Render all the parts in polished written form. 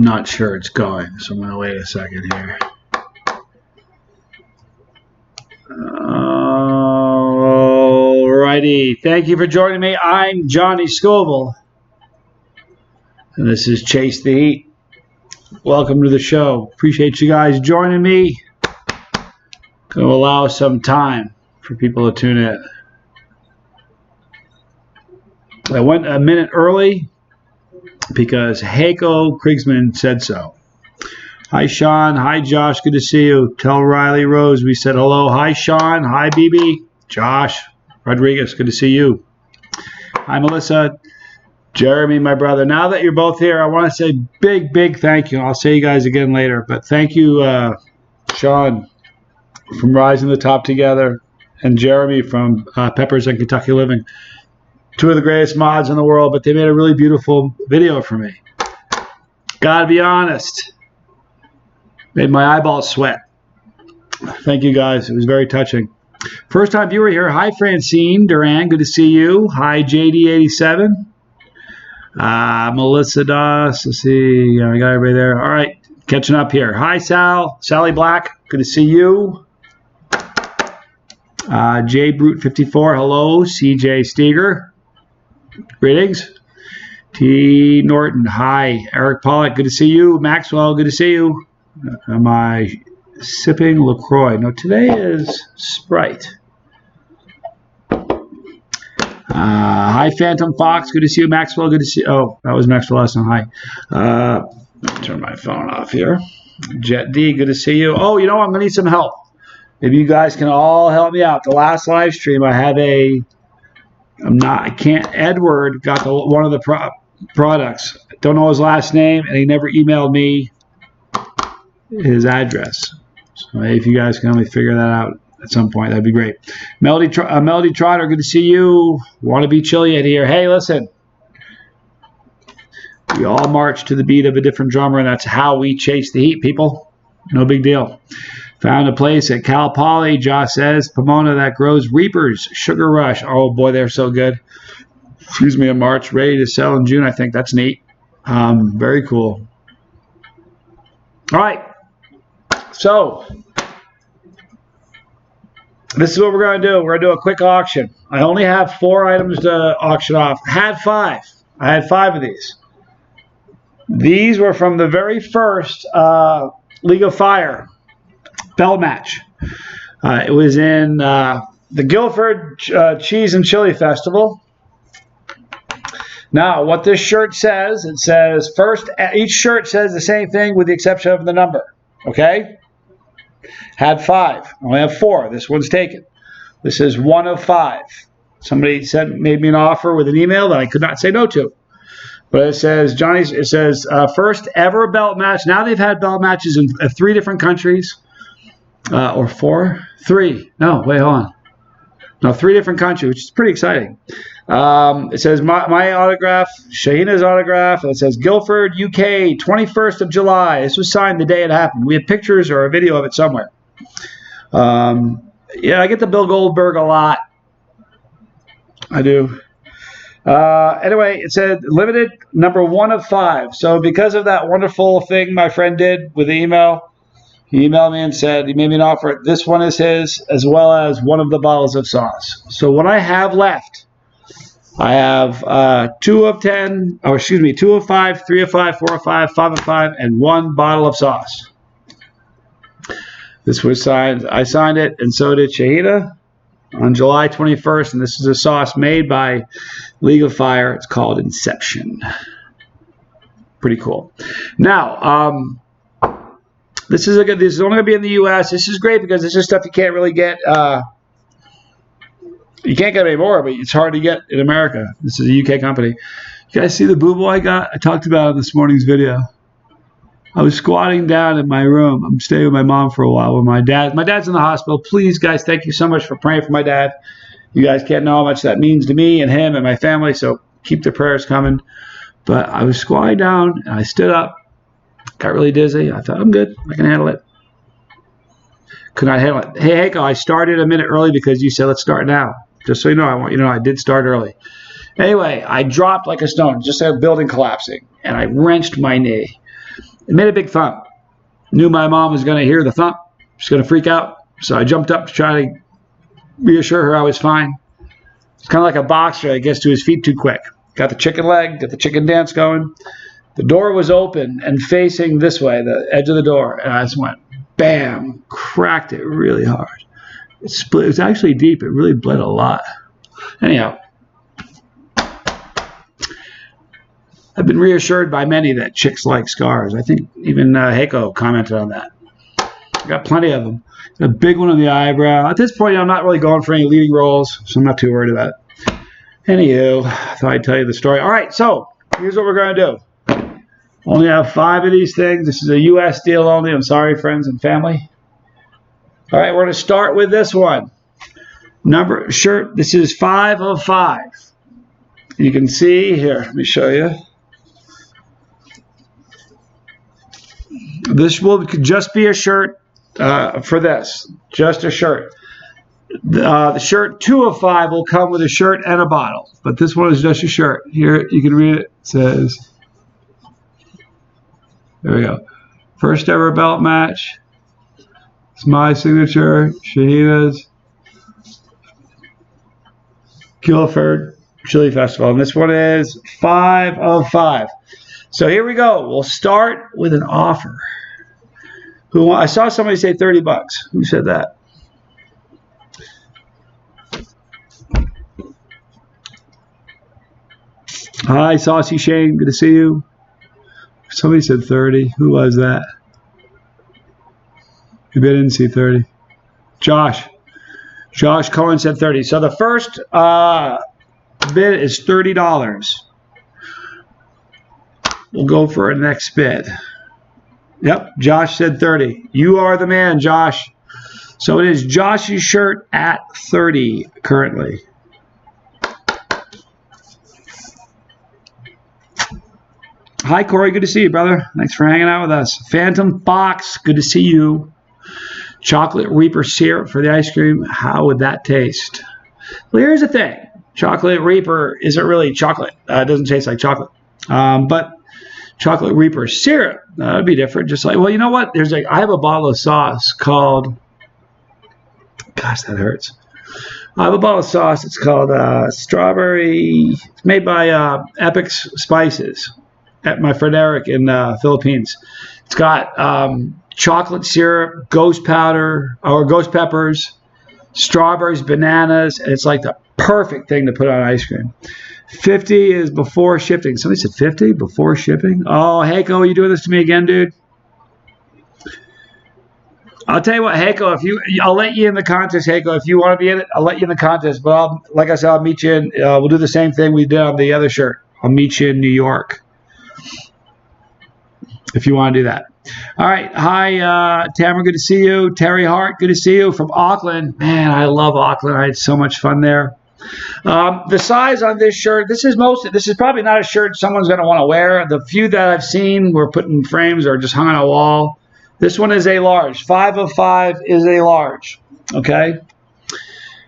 not sure it's going, so I'm going to wait a second here. Alrighty. Thank you for joining me. I'm Johnny Scoville, and this is Chase the Heat. Welcome to the show. Appreciate you guys joining me. Going to allow some time for people to tune in. I went a minute early because Heiko Kriegsman said so. Hi, Sean. Hi, Josh. Good to see you. Tell Riley Rose we said hello. Hi, Sean. Hi, BB. Josh. Rodriguez. Good to see you. Hi, Melissa. Jeremy, my brother. Now that you're both here, I want to say big thank you. I'll say you guys again later. But thank you, Sean, from Rising to the Top Together, and Jeremy from Peppers and Kentucky Living. Two of the greatest mods in the world, but they made a really beautiful video for me. Gotta be honest. Made my eyeballs sweat. Thank you guys. It was very touching. First time viewer here. Hi, Francine Duran. Good to see you. Hi, JD87. Melissa Doss. Let's see. I got everybody there. All right. Catching up here. Hi, Sal. Sally Black. Good to see you. J Brute 54. Hello. CJ Steger. Greetings. T. Norton. Hi. Eric Pollock. Good to see you. Maxwell. Good to see you. Am I sipping LaCroix? No, today is Sprite. Hi, Phantom Fox. Good to see you. Maxwell. Good to see you. Oh, that was Maxwell last time. Hi. Let me turn my phone off here. Jet D. Good to see you. Oh, you know what? I'm going to need some help. Maybe you guys can all help me out. The last live stream, I had Edward got one of the products. Don't know his last name, and he never emailed me his address. So if you guys can help me figure that out at some point, that'd be great. Melody Trotter, good to see you. Want to be chilly at here. Hey, listen. We all march to the beat of a different drummer, and that's how we chase the heat, people. No big deal. Found a place at Cal Poly, Josh says, Pomona, that grows Reapers, Sugar Rush. Oh, boy, they're so good. Excuse me, in March. Ready to sell in June, I think. That's neat. Very cool. All right. So, this is what we're going to do. We're going to do a quick auction. I only have 4 items to auction off. I had 5 of these. These were from the very first League of Fire bell match. It was in the Guilford Cheese and Chili Festival. Now, what this shirt says, it says, first, each shirt says the same thing with the exception of the number. Okay? Had 5. Only have 4. This one's taken. This is 1 of 5. Somebody made me an offer with an email that I could not say no to. But it says, first ever belt match. Now they've had belt matches in 3 different countries. Or 4? 3. No, wait, hold on. No, 3 different countries, which is pretty exciting. It says my autograph, Shahina's autograph, and it says Guildford, UK, 21st of July. This was signed the day it happened. We have pictures or a video of it somewhere. Yeah, I get the Bill Goldberg a lot. I do. Anyway, it said limited number 1 of 5. So because of that wonderful thing my friend did with the email, he emailed me and said he made me an offer. This one is his, as well as 1 of the bottles of sauce. So what I have left, I have 2 of 10, or excuse me, 2 of 5, 3 of 5, 4 of 5, 5 of 5, and 1 bottle of sauce. This was signed. I signed it, and so did Shahida on July 21st. And this is a sauce made by League of Fire. It's called Inception. Pretty cool. Now, this is only going to be in the U.S. This is great because this is stuff you can't really get. You can't get anymore, but it's hard to get in America. This is a UK company. You guys see the boo-boo I got? I talked about it in this morning's video. I was squatting down in my room. I'm staying with my mom for a while with my dad. My dad's in the hospital. Please, guys, thank you so much for praying for my dad. You guys can't know how much that means to me and him and my family, so keep the prayers coming. But I was squatting down, and I stood up, got really dizzy. I thought, I'm good. I can handle it. Could not handle it. Hey, Heiko, I started a minute early because you said let's start now. Just so you know, I want you to know I did start early. Anyway, I dropped like a stone, just a building collapsing, and I wrenched my knee. It made a big thump. Knew my mom was going to hear the thump. She's going to freak out. So I jumped up to try to reassure her I was fine. It's kind of like a boxer that gets to his feet too quick. Got the chicken leg, got the chicken dance going. The door was open and facing this way, the edge of the door. And I just went, bam, cracked it really hard. It split. It was actually deep. It really bled a lot. Anyhow, I've been reassured by many that chicks like scars. I think even Heiko commented on that. I got plenty of them. A big one on the eyebrow. At this point, I'm not really going for any leading roles, so I'm not too worried about it. Anywho, I thought I'd tell you the story. All right, so here's what we're going to do. Only have 5 of these things. This is a U.S. deal only. I'm sorry, friends and family. All right, we're going to start with this one. Shirt. This is 5 of 5. You can see here. Let me show you. This will just be a shirt for this. Just a shirt. The shirt 2 of 5 will come with a shirt and a bottle. But this one is just a shirt. Here, you can read it. It says, there we go. First ever belt match. It's my signature. Shahina's. Guilford Chili Festival. And this one is 5 of 5. So here we go. We'll start with an offer. I saw somebody say $30. Who said that? Hi, Saucy Shane. Good to see you. Somebody said 30. Who was that? Maybe I didn't see 30. Josh. Josh Cohen said 30. So the first bid is $30. We'll go for a next bid. Yep, Josh said 30. You are the man, Josh. So it is Josh's shirt at 30 currently. Hi, Corey. Good to see you, brother. Thanks for hanging out with us. Phantom Fox. Good to see you. Chocolate Reaper syrup for the ice cream. How would that taste? Well, here's the thing. Chocolate Reaper isn't really chocolate. It doesn't taste like chocolate. But Chocolate Reaper syrup, that would be different. Just like, well, you know what? I have a bottle of sauce called, gosh, that hurts. I have a bottle of sauce. It's called strawberry. It's made by Epic Spices at my friend Eric in Philippines. It's got chocolate syrup, ghost powder, or ghost peppers, strawberries, bananas, and it's like the perfect thing to put on ice cream. 50 is before shipping. Somebody said 50 before shipping. Oh, Heiko, are you doing this to me again, dude? I'll tell you what, Heiko, I'll let you in the contest, Heiko. If you want to be in it, I'll let you in the contest. But like I said, I'll meet you in. We'll do the same thing we did on the other shirt. I'll meet you in New York if you want to do that. All right. Hi, Tamara. Good to see you. Terry Hart. Good to see you from Auckland. Man, I love Auckland. I had so much fun there. The size on this shirt, this is probably not a shirt someone's going to want to wear. The few that I've seen were put in frames or just hung on a wall. This one is a large. 5 of 5 is a large. Okay.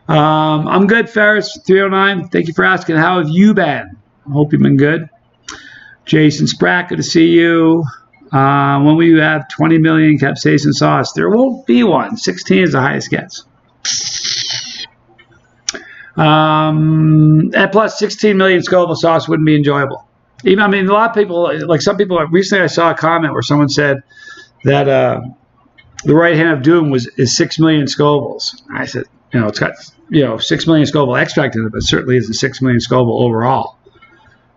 I'm good, Ferris 309. Thank you for asking. How have you been? I hope you've been good. Jason Spratt, good to see you. When will you have 20 million capsaicin sauce? There won't be one. 16 is the highest gets. And plus 16 million Scoville sauce wouldn't be enjoyable. A lot of people, like some people, recently I saw a comment where someone said that the right hand of doom is 6 million Scovilles. I said, it's got 6 million Scoville extract in it, but certainly isn't 6 million Scoville overall.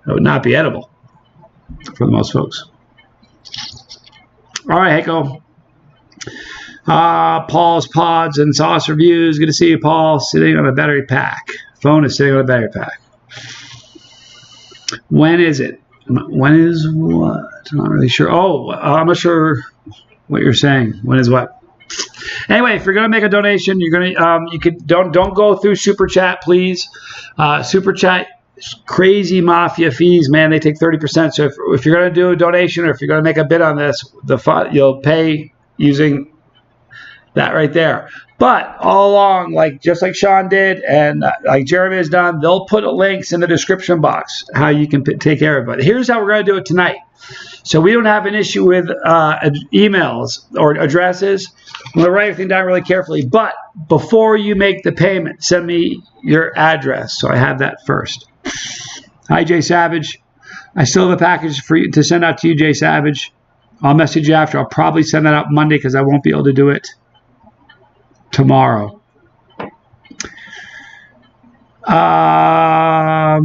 It would not be edible for the most folks. All right, Heiko. Paul's Pods and Sauce Reviews. Good to see you, Paul. Sitting on a battery pack. Phone is sitting on a battery pack. When is it? When is what? I'm not really sure. Oh, I'm not sure what you're saying. When is what? Anyway, if you're gonna make a donation, you're gonna don't go through Super Chat, please. Super Chat, crazy mafia fees, man. They take 30%. So if you're gonna do a donation or if you're gonna make a bid on this, you'll pay using that right there. But all along, just like Sean did and like Jeremy has done, they'll put links in the description box how you can take care of it. But here's how we're going to do it tonight. So we don't have an issue with emails or addresses. I'm going to write everything down really carefully. But before you make the payment, send me your address so I have that first. Hi, Jay Savage. I still have a package for you to send out to you, Jay Savage. I'll message you after. I'll probably send that out Monday because I won't be able to do it tomorrow. I've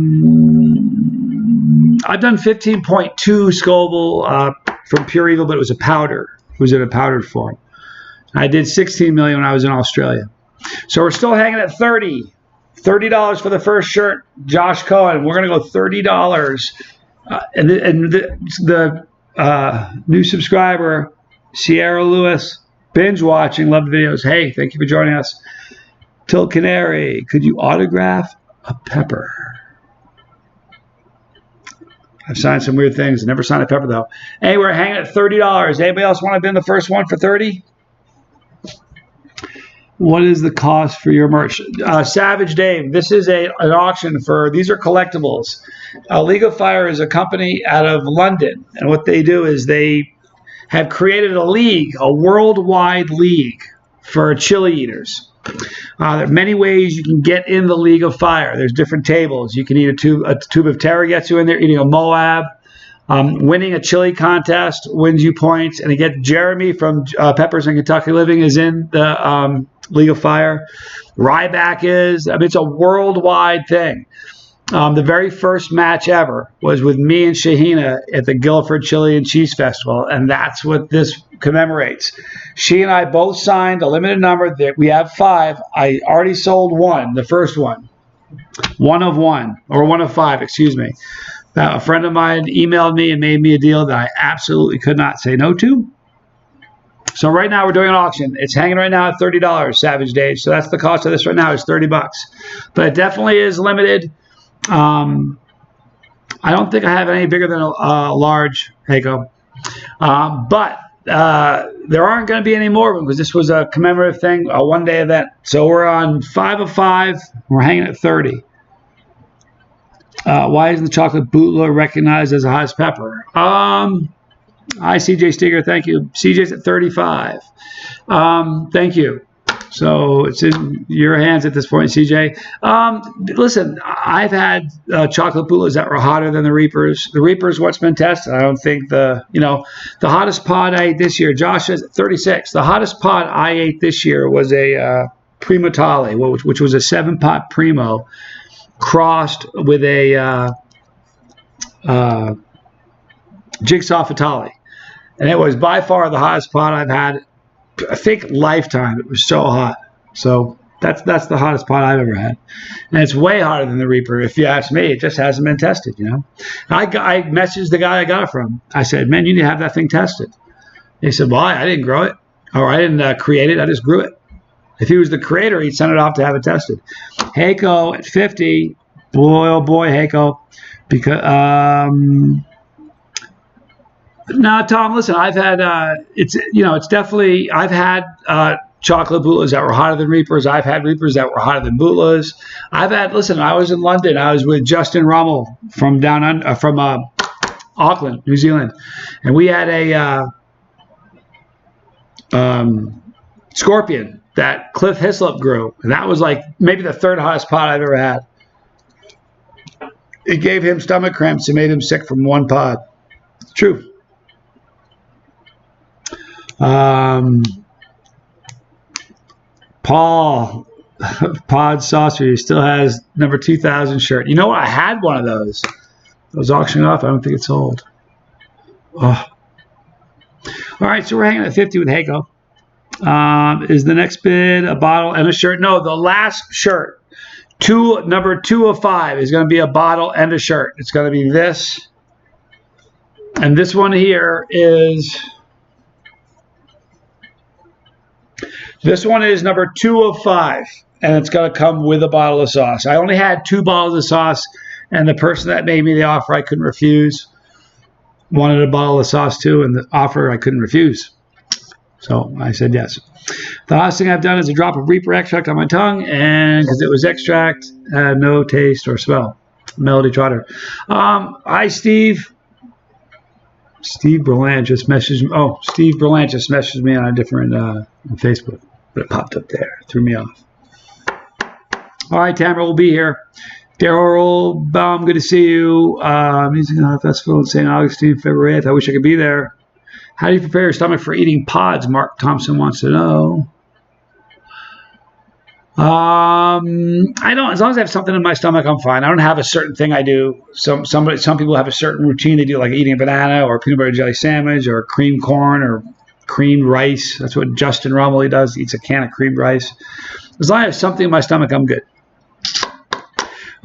done 15.2 Scoville from Pure Evil, but it was a powder. It was in a powdered form. I did 16 million when I was in Australia. So we're still hanging at 30. $30 for the first shirt, Josh Cohen. We're going to go $30. And the new subscriber, Sierra Lewis, binge watching, love the videos. Hey, thank you for joining us. Till Canary, could you autograph a pepper? I've signed some weird things. I never signed a pepper, though. Hey, we're hanging at $30. Anybody else want to be in the first one for 30? What is the cost for your merch? Savage Dave, this is an auction for, these are collectibles. League of Fire is a company out of London. And what they do is they have created a league, a worldwide league for chili eaters. There are many ways you can get in the League of Fire. There's different tables. You can eat a tube of terror gets you in there, eating a Moab. Winning a chili contest wins you points. And again, Jeremy from Peppers and Kentucky Living is in the League of Fire. Ryback is. I mean, it's a worldwide thing. The very first match ever was with me and Shahina at the Guilford Chili and Cheese Festival, and that's what this commemorates. She and I both signed a limited number. That we have 5. I already sold 1, the first one. 1 of 1, or 1 of 5, excuse me. A friend of mine emailed me and made me a deal that I absolutely could not say no to. So right now we're doing an auction. It's hanging right now at $30, Savage Dave. So that's the cost of this right now is $30. But it definitely is limited. I don't think I have any bigger than a large, Heiko. But there aren't going to be any more of them because this was a commemorative thing, a one-day event. So we're on 5 of 5. We're hanging at 30. Why isn't the chocolate bootler recognized as a hottest pepper? Hi, CJ Steger. Thank you. CJ's at 35. Thank you. So it's in your hands at this point, CJ. Listen, I've had chocolate bootlers that were hotter than the Reapers. The Reapers, what's been tested? I don't think the hottest pod I ate this year, Josh is at 36. The hottest pod I ate this year was a Primo Tale, which was a 7-pot Primo crossed with a Jigsaw Fatale. And it was by far the hottest pot I've had, I think, lifetime. It was so hot. So that's the hottest pot I've ever had. And it's way hotter than the Reaper. If you ask me, it just hasn't been tested, I messaged the guy I got it from. I said, man, you need to have that thing tested. He said, well, I didn't grow it. Or I didn't create it. I just grew it. If he was the creator, he'd send it off to have it tested. Heiko at 50. Boy, oh boy, Heiko. Because, no, Tom, listen, I've had, it's definitely, I've had chocolate bootlas that were hotter than Reapers. I've had Reapers that were hotter than bootlas. Listen, I was in London. I was with Justin Rummel from Auckland, New Zealand. And we had a scorpion that Cliff Hislop grew. And that was like maybe the 3rd hottest pot I've ever had. It gave him stomach cramps and made him sick from one pod. It's true. Paul, Pod Saucer, still has number 2000 shirt. You know what? I had one of those. I was auctioning off. I don't think it's sold. Oh. All right, so we're hanging at 50 with Heiko. Is the next bid a bottle and a shirt? No, the last shirt, number 2 of 5, is going to be a bottle and a shirt. It's going to be this. And this one here is... This one is number 2 of 5, and it's going to come with a bottle of sauce. I only had 2 bottles of sauce, and the person that made me the offer I couldn't refuse wanted a bottle of sauce too, and the offer I couldn't refuse. So I said yes. The hottest thing I've done is a drop of Reaper extract on my tongue, and because it was extract, had no taste or smell. Melody Trotter. Hi, Steve. Steve Berlant just messaged me. Oh, Steve Berlant just messaged me on a different on Facebook, but it popped up there. Threw me off. All right, Tamara will be here. Daryl Baum, good to see you. Music Festival in St. Augustine, February 8th. I wish I could be there. How do you prepare your stomach for eating pods? Mark Thompson wants to know. I don't. As long as I have something in my stomach, I'm fine. I don't have a certain thing I do. Some people have a certain routine they do, like eating a banana or a peanut butter jelly sandwich or cream corn or creamed rice. That's what Justin Romley does. He eats a can of creamed rice. As long as I have something in my stomach, I'm good.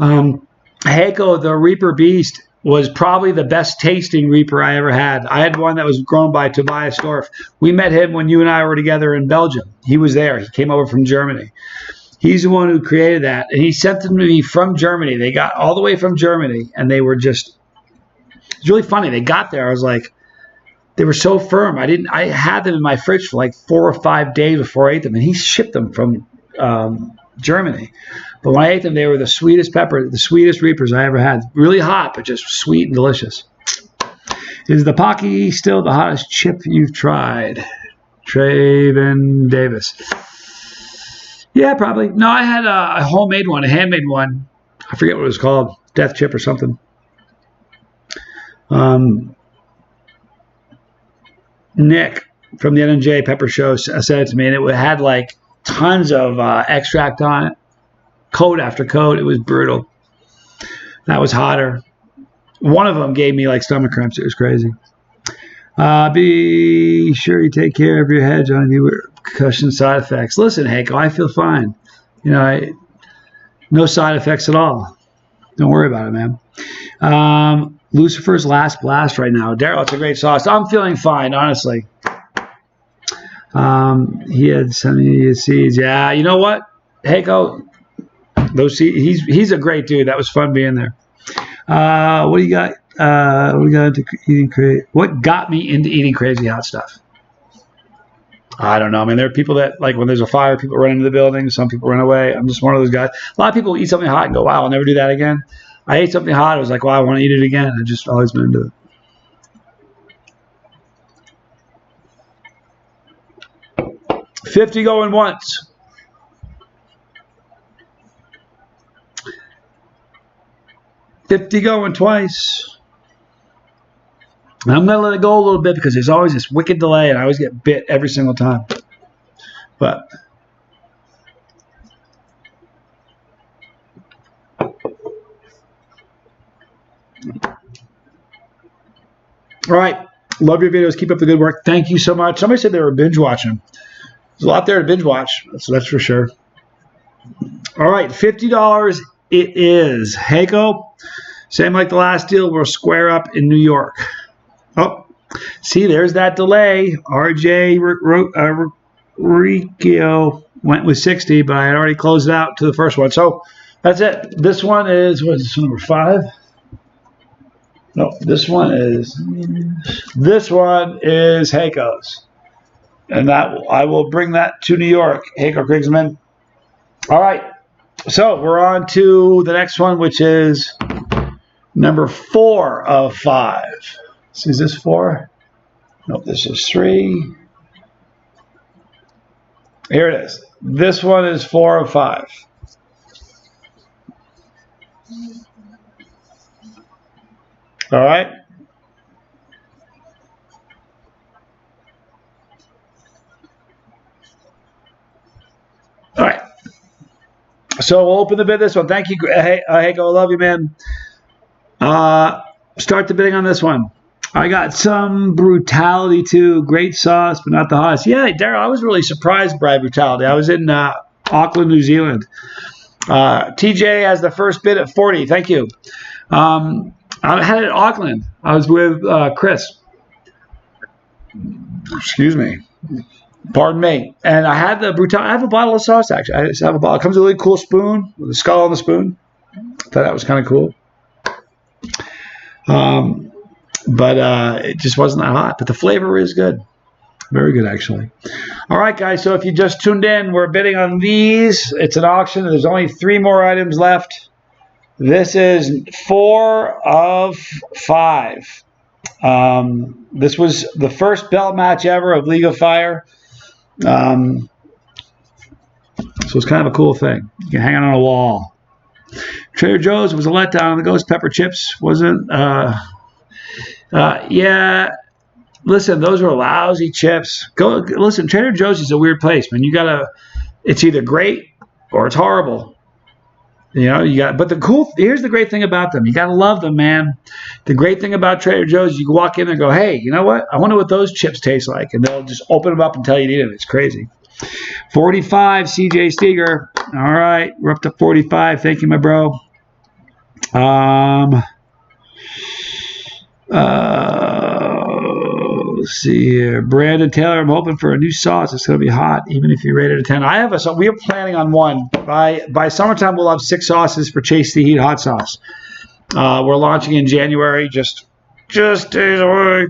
Heiko, the Reaper Beast, was probably the best tasting Reaper I ever had. I had one that was grown by Tobias Dorf. We met him when you and I were together in Belgium. He was there. He came over from Germany. He's the one who created that. And he sent them to me from Germany. They got all the way from Germany, and they were just, it's really funny. They got there. I was like, they were so firm. I had them in my fridge for like 4 or 5 days before I ate them, and he shipped them from Germany. But when I ate them, they were the sweetest pepper, the sweetest Reapers I ever had. Really hot, but just sweet and delicious. Is the Pocky still the hottest chip you've tried? Traven Davis. Yeah, probably. No, I had a homemade one, a handmade one. I forget what it was called. Death chip or something. Nick from the NJ Pepper Show said it to me, and it had like tons of extract on it. Coat after coat. It was brutal. That was hotter. One of them gave me like stomach cramps. It was crazy. Be sure you take care of your head, Johnny. Concussion side effects. Listen, Heiko, I feel fine. You know, no side effects at all. Don't worry about it, man. Lucifer's Last Blast right now. Daryl, it's a great sauce. I'm feeling fine, honestly. He had some seeds. Yeah, you know what, Heiko? Those seeds, he's a great dude. That was fun being there. What do you got? What got me into eating crazy hot stuff? I don't know. I mean, there are people that, like, when there's a fire, people run into the building. Some people run away. I'm just one of those guys. A lot of people eat something hot and go, wow, I'll never do that again. I ate something hot. I was like, wow, I want to eat it again. I've just always been into it. 50 going once. $50 going twice. And I'm going to let it go a little bit because there's always this wicked delay and I always get bit every single time. But all right. Love your videos. Keep up the good work. Thank you so much. Somebody said they were binge watching. There's a lot there to binge watch. So that's for sure. All right. $50 it is. Heiko, same like the last deal. We'll square up in New York. Oh, see, there's that delay. RJ Riccio went with 60, but I had already closed it out to the first one. So that's it. This one is, what is this, number 5? No, this one is Heiko's. And that I will bring that to New York, Heiko Krigsman. All right. So we're on to the next one, which is number 4 of 5. So is this 4? Nope, this is 3. Here it is. This one is 4 of 5. All right. All right. So we'll open the bid this one. Thank you. Hey, Heiko, I love you, man. Start the bidding on this one. I got some Brutality too. Great sauce, but not the hottest. Yeah, Daryl, I was really surprised by Brutality. I was in Auckland, New Zealand. TJ has the first bid at 40. Thank you. I had it at Auckland. I was with Chris. Excuse me. Pardon me. And I had the Brutality. I have a bottle of sauce, actually. I just have a bottle. It comes with a really cool spoon with a skull on the spoon. I thought that was kind of cool. But it just wasn't that hot. But the flavor is good. Very good, actually. All right, guys. So if you just tuned in, we're bidding on these. It's an auction. There's only 3 more items left. This is 4 of 5. This was the first belt match ever of League of Fire. So it's kind of a cool thing. You can hang it on a wall. Trader Joe's was a letdown. The ghost pepper chips wasn't. Yeah. Listen, those are lousy chips. Listen, Trader Joe's is a weird place, man. It's either great or it's horrible. But here's the great thing about them. You gotta love them, man. The great thing about Trader Joe's, you can walk in there and go, hey, you know what? I wonder what those chips taste like. And they'll just open them up and tell you to eat them. It's crazy. 45, CJ Steger. All right, we're up to 45. Thank you, my bro. Let's see here. Brandon Taylor, I'm hoping for a new sauce. It's going to be hot, even if you rate it a 10. I have a sauce. We are planning on one. By summertime, we'll have 6 sauces for Chase the Heat hot sauce. We're launching in January, just days away.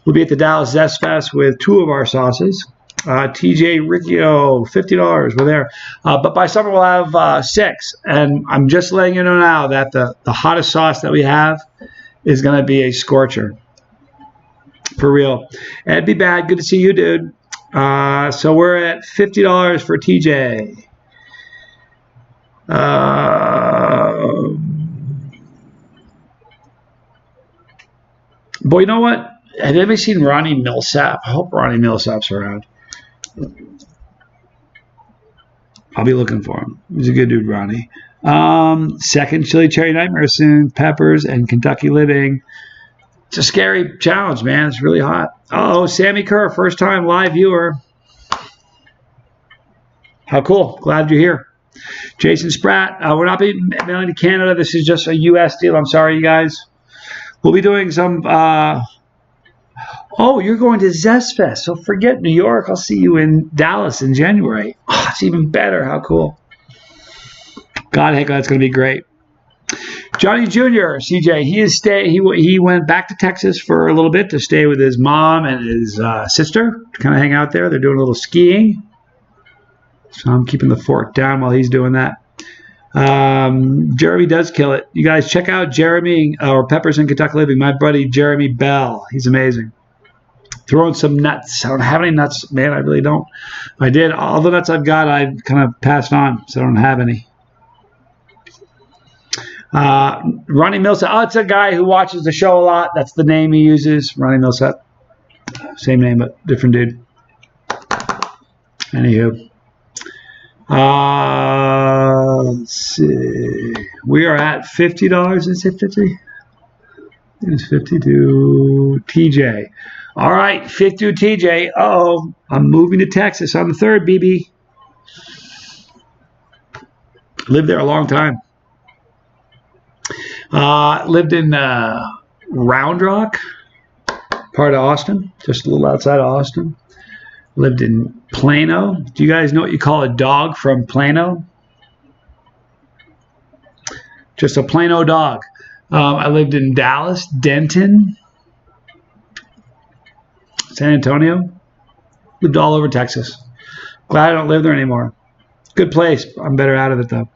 We'll be at the Dallas Zest Fest with 2 of our sauces. TJ Riccio, $50. We're there. But by summer, we'll have 6. And I'm just letting you know now that the hottest sauce that we have is going to be a scorcher. For real. Ed Be Bad, good to see you, dude. So we're at $50 for TJ. Boy, you know what? Have you ever seen Ronnie Millsap? I hope Ronnie Millsap's around. I'll be looking for him. He's a good dude, Ronnie. Second Chili Cherry Nightmare soon. Peppers and Kentucky Living. It's a scary challenge, man. It's really hot. Oh, Sammy Kerr, first time live viewer. How cool. Glad you're here. Jason Spratt, we're not mailing to Canada. This is just a U.S. deal. I'm sorry, you guys. We'll be doing some... Oh, you're going to Zest Fest. So forget New York. I'll see you in Dallas in January. Oh, it's even better. How cool. God, heck, that's going to be great. Johnny Jr., CJ, he went back to Texas for a little bit to stay with his mom and his sister to kind of hang out there. They're doing a little skiing. So I'm keeping the fork down while he's doing that. Jeremy does kill it. You guys check out Jeremy or Peppers in Kentucky Living. My buddy Jeremy Bell. He's amazing. Throwing some nuts. I don't have any nuts, man. I really don't. If I did, all the nuts I've got, I've kind of passed on, so I don't have any. Ronnie Millsap. Oh, it's a guy who watches the show a lot. That's the name he uses. Ronnie Millsap. Same name, but different dude. Anywho. Let's see. We are at $50. Is it 50? It's 52. TJ. All right, 52 TJ. Uh-oh. I'm moving to Texas on the 3rd, BB. Lived there a long time. Lived in Round Rock, part of Austin, just a little outside of Austin. Lived in Plano. Do you guys know what you call a dog from Plano? Just a Plano dog. I lived in Dallas, Denton, San Antonio. Lived all over Texas. Glad I don't live there anymore. Good place. I'm better out of it, though.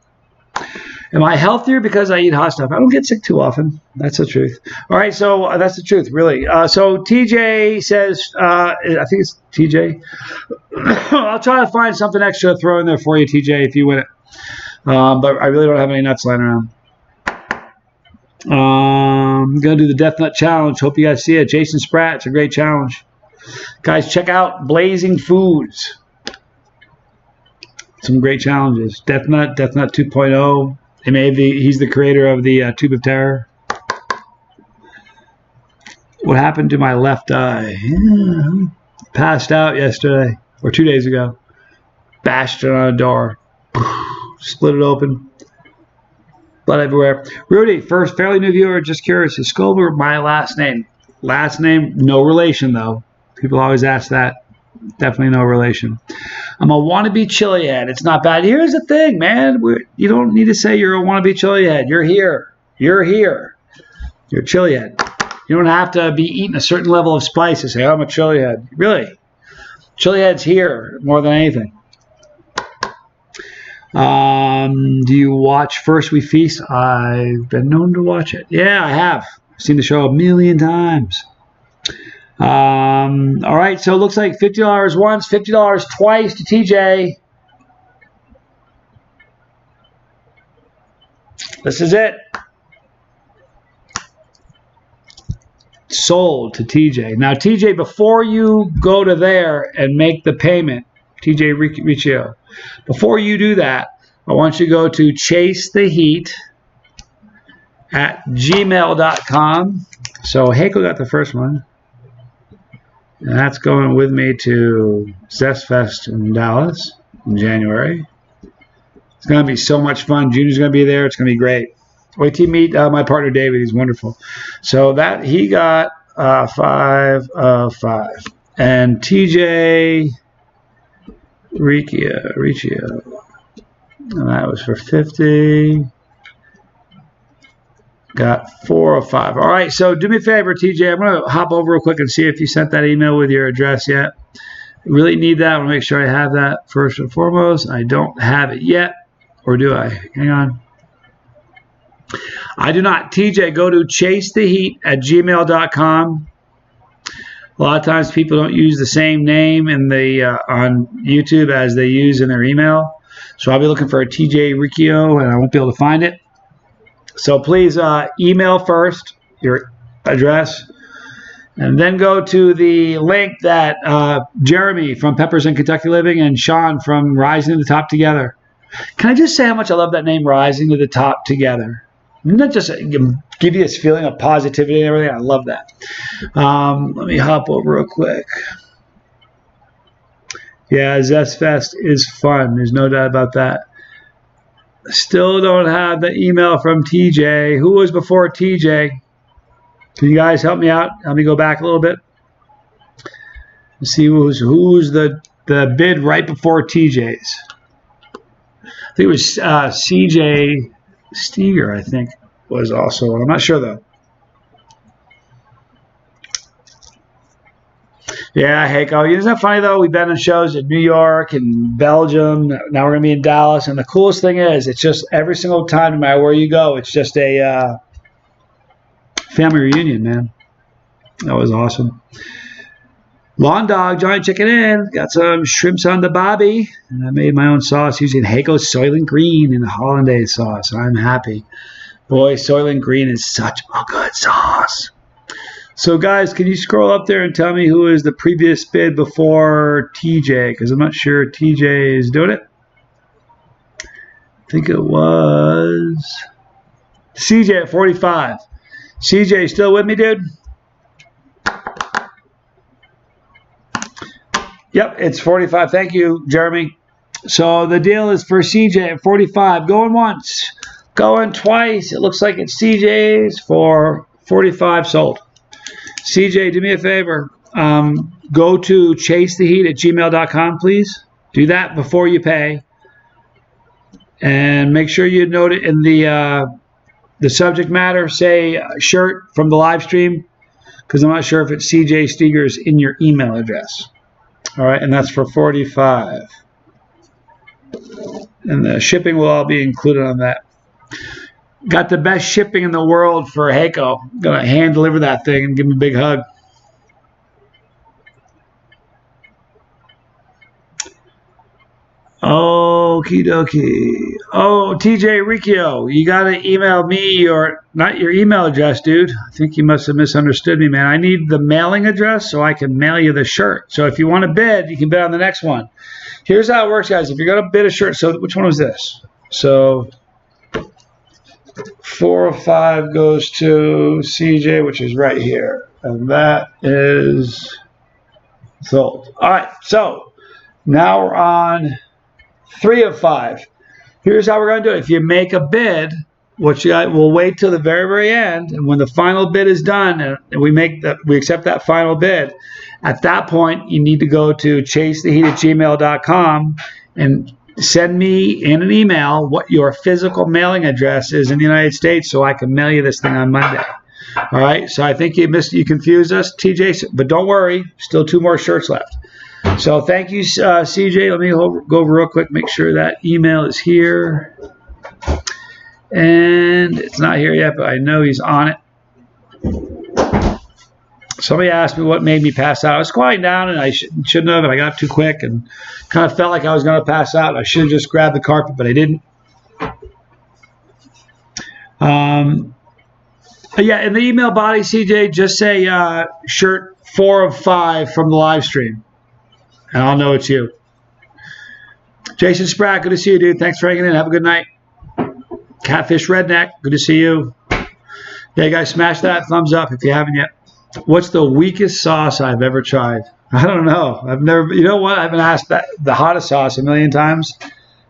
Am I healthier because I eat hot stuff? I don't get sick too often. That's the truth. All right, so that's the truth, really. So TJ says, I think it's TJ. I'll try to find something extra to throw in there for you, TJ, if you win it. But I really don't have any nuts lying around. I'm going to do the Death Nut Challenge. Hope you guys see it. Jason Spratt, it's a great challenge. Guys, check out Blazing Foods. Some great challenges. Death Nut 2.0. He's the creator of the Tube of Terror. What happened to my left eye? Yeah. Passed out yesterday, or 2 days ago. Bashed it on a door. Split it open. Blood everywhere. Rudy, first fairly new viewer, just curious. Is Scober my last name? Last name, no relation, though. People always ask that. Definitely no relation. I'm a wannabe chili head. It's not bad. Here's the thing, man. You don't need to say you're a wannabe chili head. You're here. You're here. You're a chili head. You don't have to be eating a certain level of spice to say, oh, I'm a chili head. Really? Chili head's here more than anything. Do you watch First We Feast? I've been known to watch it. Yeah, I have. I've seen the show a million times. All right, so it looks like $50 once, $50 twice to TJ. This is it. Sold to TJ. Now, TJ, before you go to there and make the payment, TJ Riccio, before you do that, I want you to go to chasetheheat@gmail.com. So Heiko got the first one. And that's going with me to Zest Fest in Dallas in January. It's going to be so much fun. Junior's going to be there. It's going to be great. Wait till you meet my partner David. He's wonderful. So that he got 5 of 5. And TJ Riccio. And that was for 50. Got 4 of 5. All right, so do me a favor, TJ. I'm going to hop over real quick and see if you sent that email with your address yet. Really need that. I want to make sure I have that first and foremost. I don't have it yet. Or do I? Hang on. I do not. TJ, go to chasetheheat@gmail.com. A lot of times people don't use the same name in the on YouTube as they use in their email. So I'll be looking for a TJ Riccio, and I won't be able to find it. So please email first your address, and then go to the link that Jeremy from Peppers and Kentucky Living and Sean from Rising to the Top Together. Can I just say how much I love that name, Rising to the Top Together? Doesn't that just give you this feeling of positivity and everything? I love that. Let me hop over real quick. Yeah, Zest Fest is fun. There's no doubt about that. Still don't have the email from TJ. Who was before TJ? Can you guys help me out? Help me go back a little bit. Let's see who's the bid right before TJ's. I think it was CJ Steger, I think, was also. I'm not sure, though. Yeah, Heiko. Isn't that funny, though? We've been on shows in New York and Belgium. Now we're going to be in Dallas. And the coolest thing is, it's just every single time, no matter where you go, it's just a family reunion, man. That was awesome. Lawn Dog, Johnny checking in. Got some shrimps on the bobby. And I made my own sauce using Heiko's Soylent Green in the hollandaise sauce. I'm happy. Boy, Soylent Green is such a good sauce. So, guys, can you scroll up there and tell me who is the previous bid before TJ? Because I'm not sure TJ is doing it. I think it was CJ at 45. CJ, still with me, dude? Yep, it's 45. Thank you, Jeremy. So the deal is for CJ at 45. Going once, going twice. It looks like it's CJ's for 45 sold. CJ, do me a favor. Go to chasetheheat@gmail.com, please. Do that before you pay. And make sure you note it in the subject matter. Say shirt from the live stream, because I'm not sure if it's CJ Steger's in your email address. All right, and that's for 45. And the shipping will all be included on that. Got the best shipping in the world for Heiko. Going to hand deliver that thing and give him a big hug. Okie dokie. Oh, TJ Riccio, you got to email me not your email address, dude. I think you must have misunderstood me, man. I need the mailing address so I can mail you the shirt. So if you want to bid, you can bid on the next one. Here's how it works, guys. If you're going to bid a shirt, so which one was this? So 4 of 5 goes to CJ, which is right here. And that is sold. All right, so now we're on 3 of 5. Here's how we're going to do it. If you make a bid, we'll wait till the very, very end, and when the final bid is done, and we accept that final bid, at that point, you need to go to chasetheheat@gmail.com and send me in an email what your physical mailing address is in the United States so I can mail you this thing on Monday. All right, so I think you confused us, TJ, but don't worry, still 2 more shirts left. So thank you, CJ. Let me go over real quick, make sure that email is here. And it's not here yet, but I know he's on it. Somebody asked me what made me pass out. I was quiet down, and I shouldn't have, and I got too quick and kind of felt like I was going to pass out. I should have just grabbed the carpet, but I didn't. Yeah, in the email body, CJ, just say shirt 4 of 5 from the live stream, and I'll know it's you. Jason Spratt, good to see you, dude. Thanks for hanging in. Have a good night. Catfish Redneck, good to see you. Yeah, guys, smash that thumbs up if you haven't yet. What's the weakest sauce I've ever tried? I don't know. I've never, you know what? I've been asked that, the hottest sauce a million times.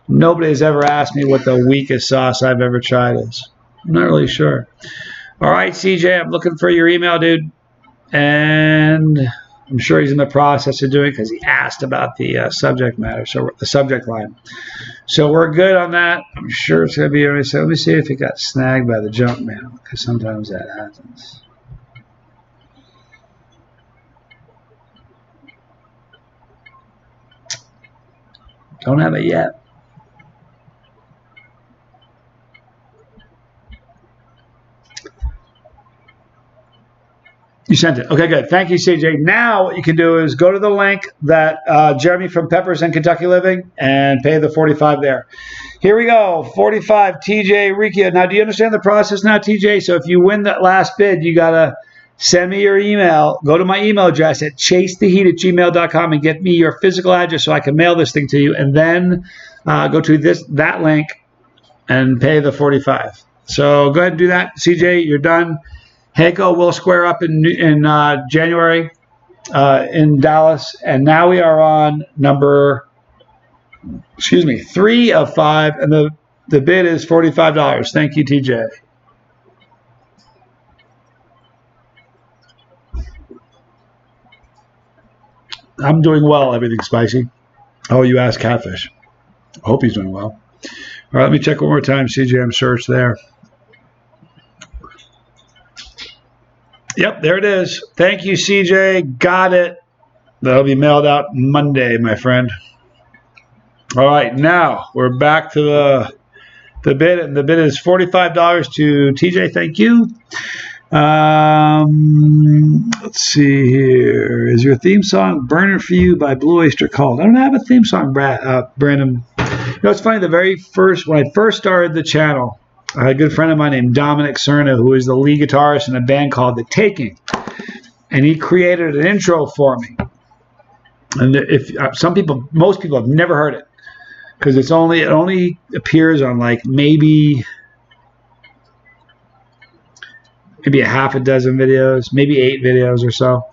Nobody has ever asked me what the weakest sauce I've ever tried is. I'm not really sure. All right, CJ, I'm looking for your email, dude. And I'm sure he's in the process of doing it because he asked about the subject matter, so the subject line. So we're good on that. I'm sure it's going to be everything. So let me see if it got snagged by the junk mail, because sometimes that happens. Don't have it yet. You sent it. Okay, good. Thank you, CJ. Now what you can do is go to the link that Jeremy from Peppers and Kentucky Living and pay the $45 there. Here we go. $45, TJ Riccio. Now, do you understand the process now, TJ? So if you win that last bid, you got to send me your email. Go to my email address at chasetheheat@gmail.com and get me your physical address so I can mail this thing to you. And then go to that link and pay the $45. So go ahead and do that. CJ, you're done. Heiko will square up in January in Dallas. And now we are on number, 3 of 5. And the bid is $45. Thank you, TJ. I'm doing well. Everything's spicy. Oh, you asked Catfish. I hope he's doing well. All right, let me check one more time, CJ. I'm sure it's there. Yep, there it is. Thank you, CJ. Got it. That'll be mailed out Monday, my friend. All right, now we're back to the bid, and the bid is $45 to TJ. Thank you. Let's see here. Is your theme song "Burning for You" by Blue Oyster Cult? I don't have a theme song, Brandon. You know, it's funny. When I first started the channel, I had a good friend of mine named Dominic Cerna, who is the lead guitarist in a band called The Taking, and he created an intro for me. And most people have never heard it because it only appears on like maybe a half a dozen videos, maybe 8 videos or so.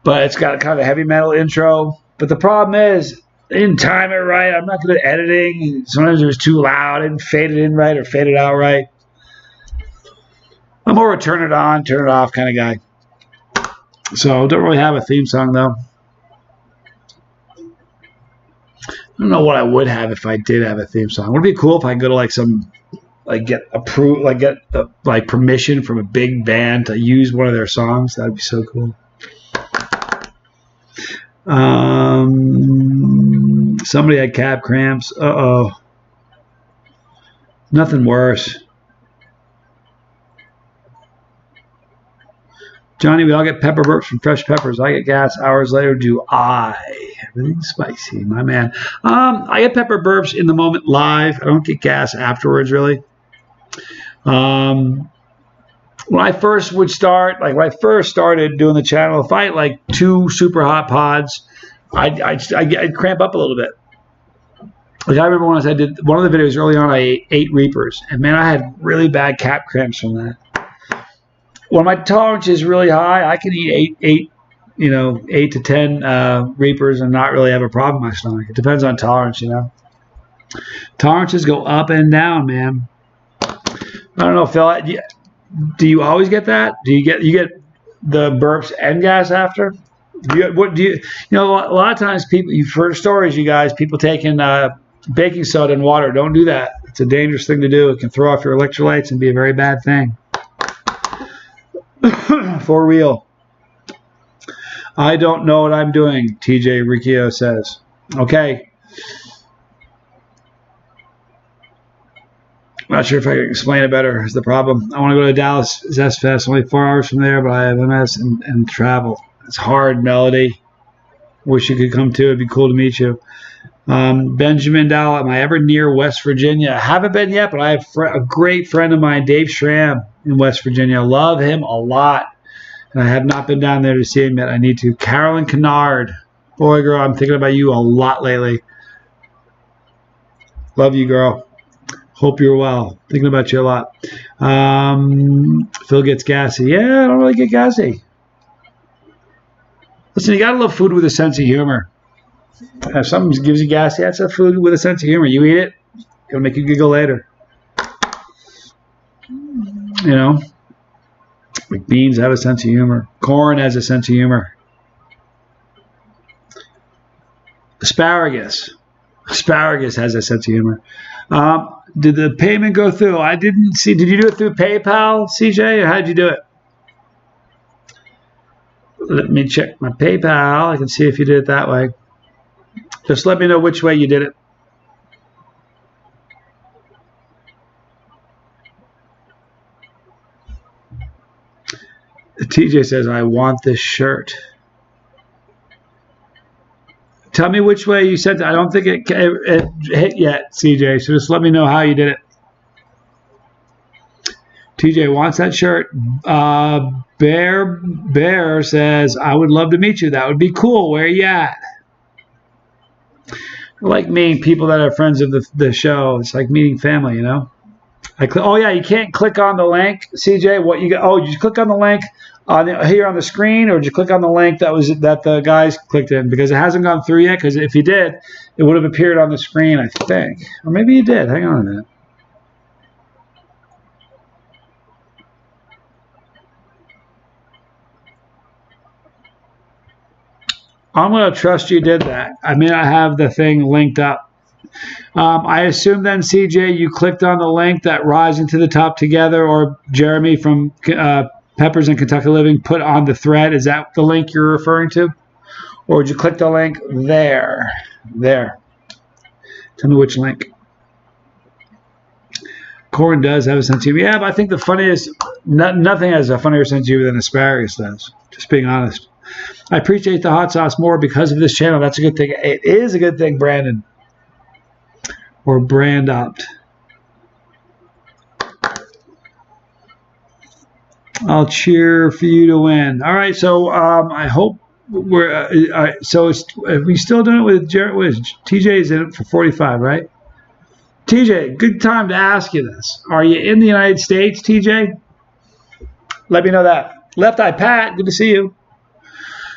But it's got kind of a heavy metal intro. But the problem is, I didn't time it right. I'm not good at editing. Sometimes it was too loud. I didn't fade it in right or fade it out right. I'm more of a turn it on, turn it off kind of guy. So don't really have a theme song, though. I don't know what I would have if I did have a theme song. Would it be cool if I could go to get permission from a big band to use one of their songs? That'd be so cool. Somebody had calf cramps. Nothing worse. Johnny, we all get pepper burps from fresh peppers. I get gas hours later. Do I? Everything's spicy, my man. I get pepper burps in the moment live. I don't get gas afterwards, really. When I first started doing the channel, if I had like 2 super hot pods, I'd cramp up a little bit. Like I remember once I did one of the videos early on, I ate Reapers, and man, I had really bad calf cramps from that. When my tolerance is really high, I can eat 8 to 10 Reapers and not really have a problem in my stomach. It depends on tolerance, you know. Tolerances go up and down, man. I don't know, Phil. Do you always get that? Do you get the burps and gas after? A lot of times you've heard stories, you guys, people taking baking soda and water. Don't do that. It's a dangerous thing to do. It can throw off your electrolytes and be a very bad thing. For real. I don't know what I'm doing, TJ Riccio says. Okay. Not sure if I can explain it better is the problem. I want to go to Dallas Zest Fest, only 4 hours from there, but I have MS and travel. It's hard, Melody. Wish you could come too. It'd be cool to meet you. Benjamin Dow, am I ever near West Virginia? I haven't been yet, but I have a great friend of mine, Dave Schramm, in West Virginia. I love him a lot, and I have not been down there to see him yet. I need to. Carolyn Kennard. Boy, girl, I'm thinking about you a lot lately. Love you, girl. Hope you're well. Thinking about you a lot. Phil gets gassy. Yeah, I don't really get gassy. Listen, you got to love food with a sense of humor. If something gives you gassy, that's a food with a sense of humor. You eat it, it'll make you giggle later. You know? Like beans have a sense of humor. Corn has a sense of humor. Asparagus. Asparagus has a sense of humor. Did the payment go through? I didn't see. Did you do it through PayPal, CJ, or how did you do it? Let me check my PayPal. I can see if you did it that way. Just let me know which way you did it. TJ says, I want this shirt. Tell me which way you sent it. I don't think it hit yet, CJ, so just let me know how you did it. TJ wants that shirt. Bear says, I would love to meet you. That would be cool. Where are you at? I like meeting people that are friends of the show. It's like meeting family, you know? Oh, yeah, you can't click on the link, CJ. What you got? Oh, did you click on the link here on the screen, or did you click on the link that the guys clicked in? Because it hasn't gone through yet, because if you did, it would have appeared on the screen, I think. Or maybe you did. Hang on a minute. I'm going to trust you did that. I may not have the thing linked up. I assume then, CJ, you clicked on the link that Rising to the Top Together or Jeremy from Peppers and Kentucky Living put on the thread. Is that the link you're referring to? Or did you click the link there? There. Tell me which link. Corn does have a sense of humor. Yeah, but I think the funniest, nothing has a funnier sense of humor than asparagus does. Just being honest. I appreciate the hot sauce more because of this channel. That's a good thing. It is a good thing, Brandon. Or brand opt. I'll cheer for you to win. All right, so I hope we're so are we still doing it with Jared? TJ's in it for 45, right? TJ, good time to ask you this. Are you in the United States, TJ? Let me know that. Left Eye Pat, good to see you.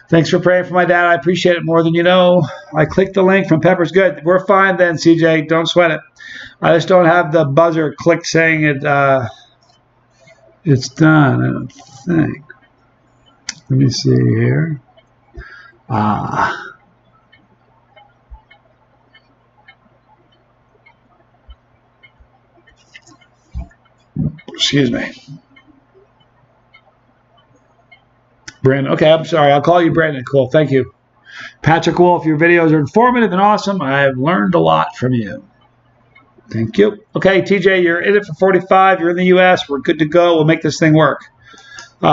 Thanks for praying for my dad. I appreciate it more than you know. I clicked the link from Pepper's. Good. We're fine then, CJ. Don't sweat it. I just don't have the buzzer clicked saying it. It's done, I don't think. Let me see here. Excuse me. Brandon. Okay, I'm sorry. I'll call you Brandon. Cool. Thank you. Patrick Wolf, your videos are informative and awesome. I've learned a lot from you. Thank you. Okay, TJ, you're in it for 45. You're in the U.S. We're good to go. We'll make this thing work. You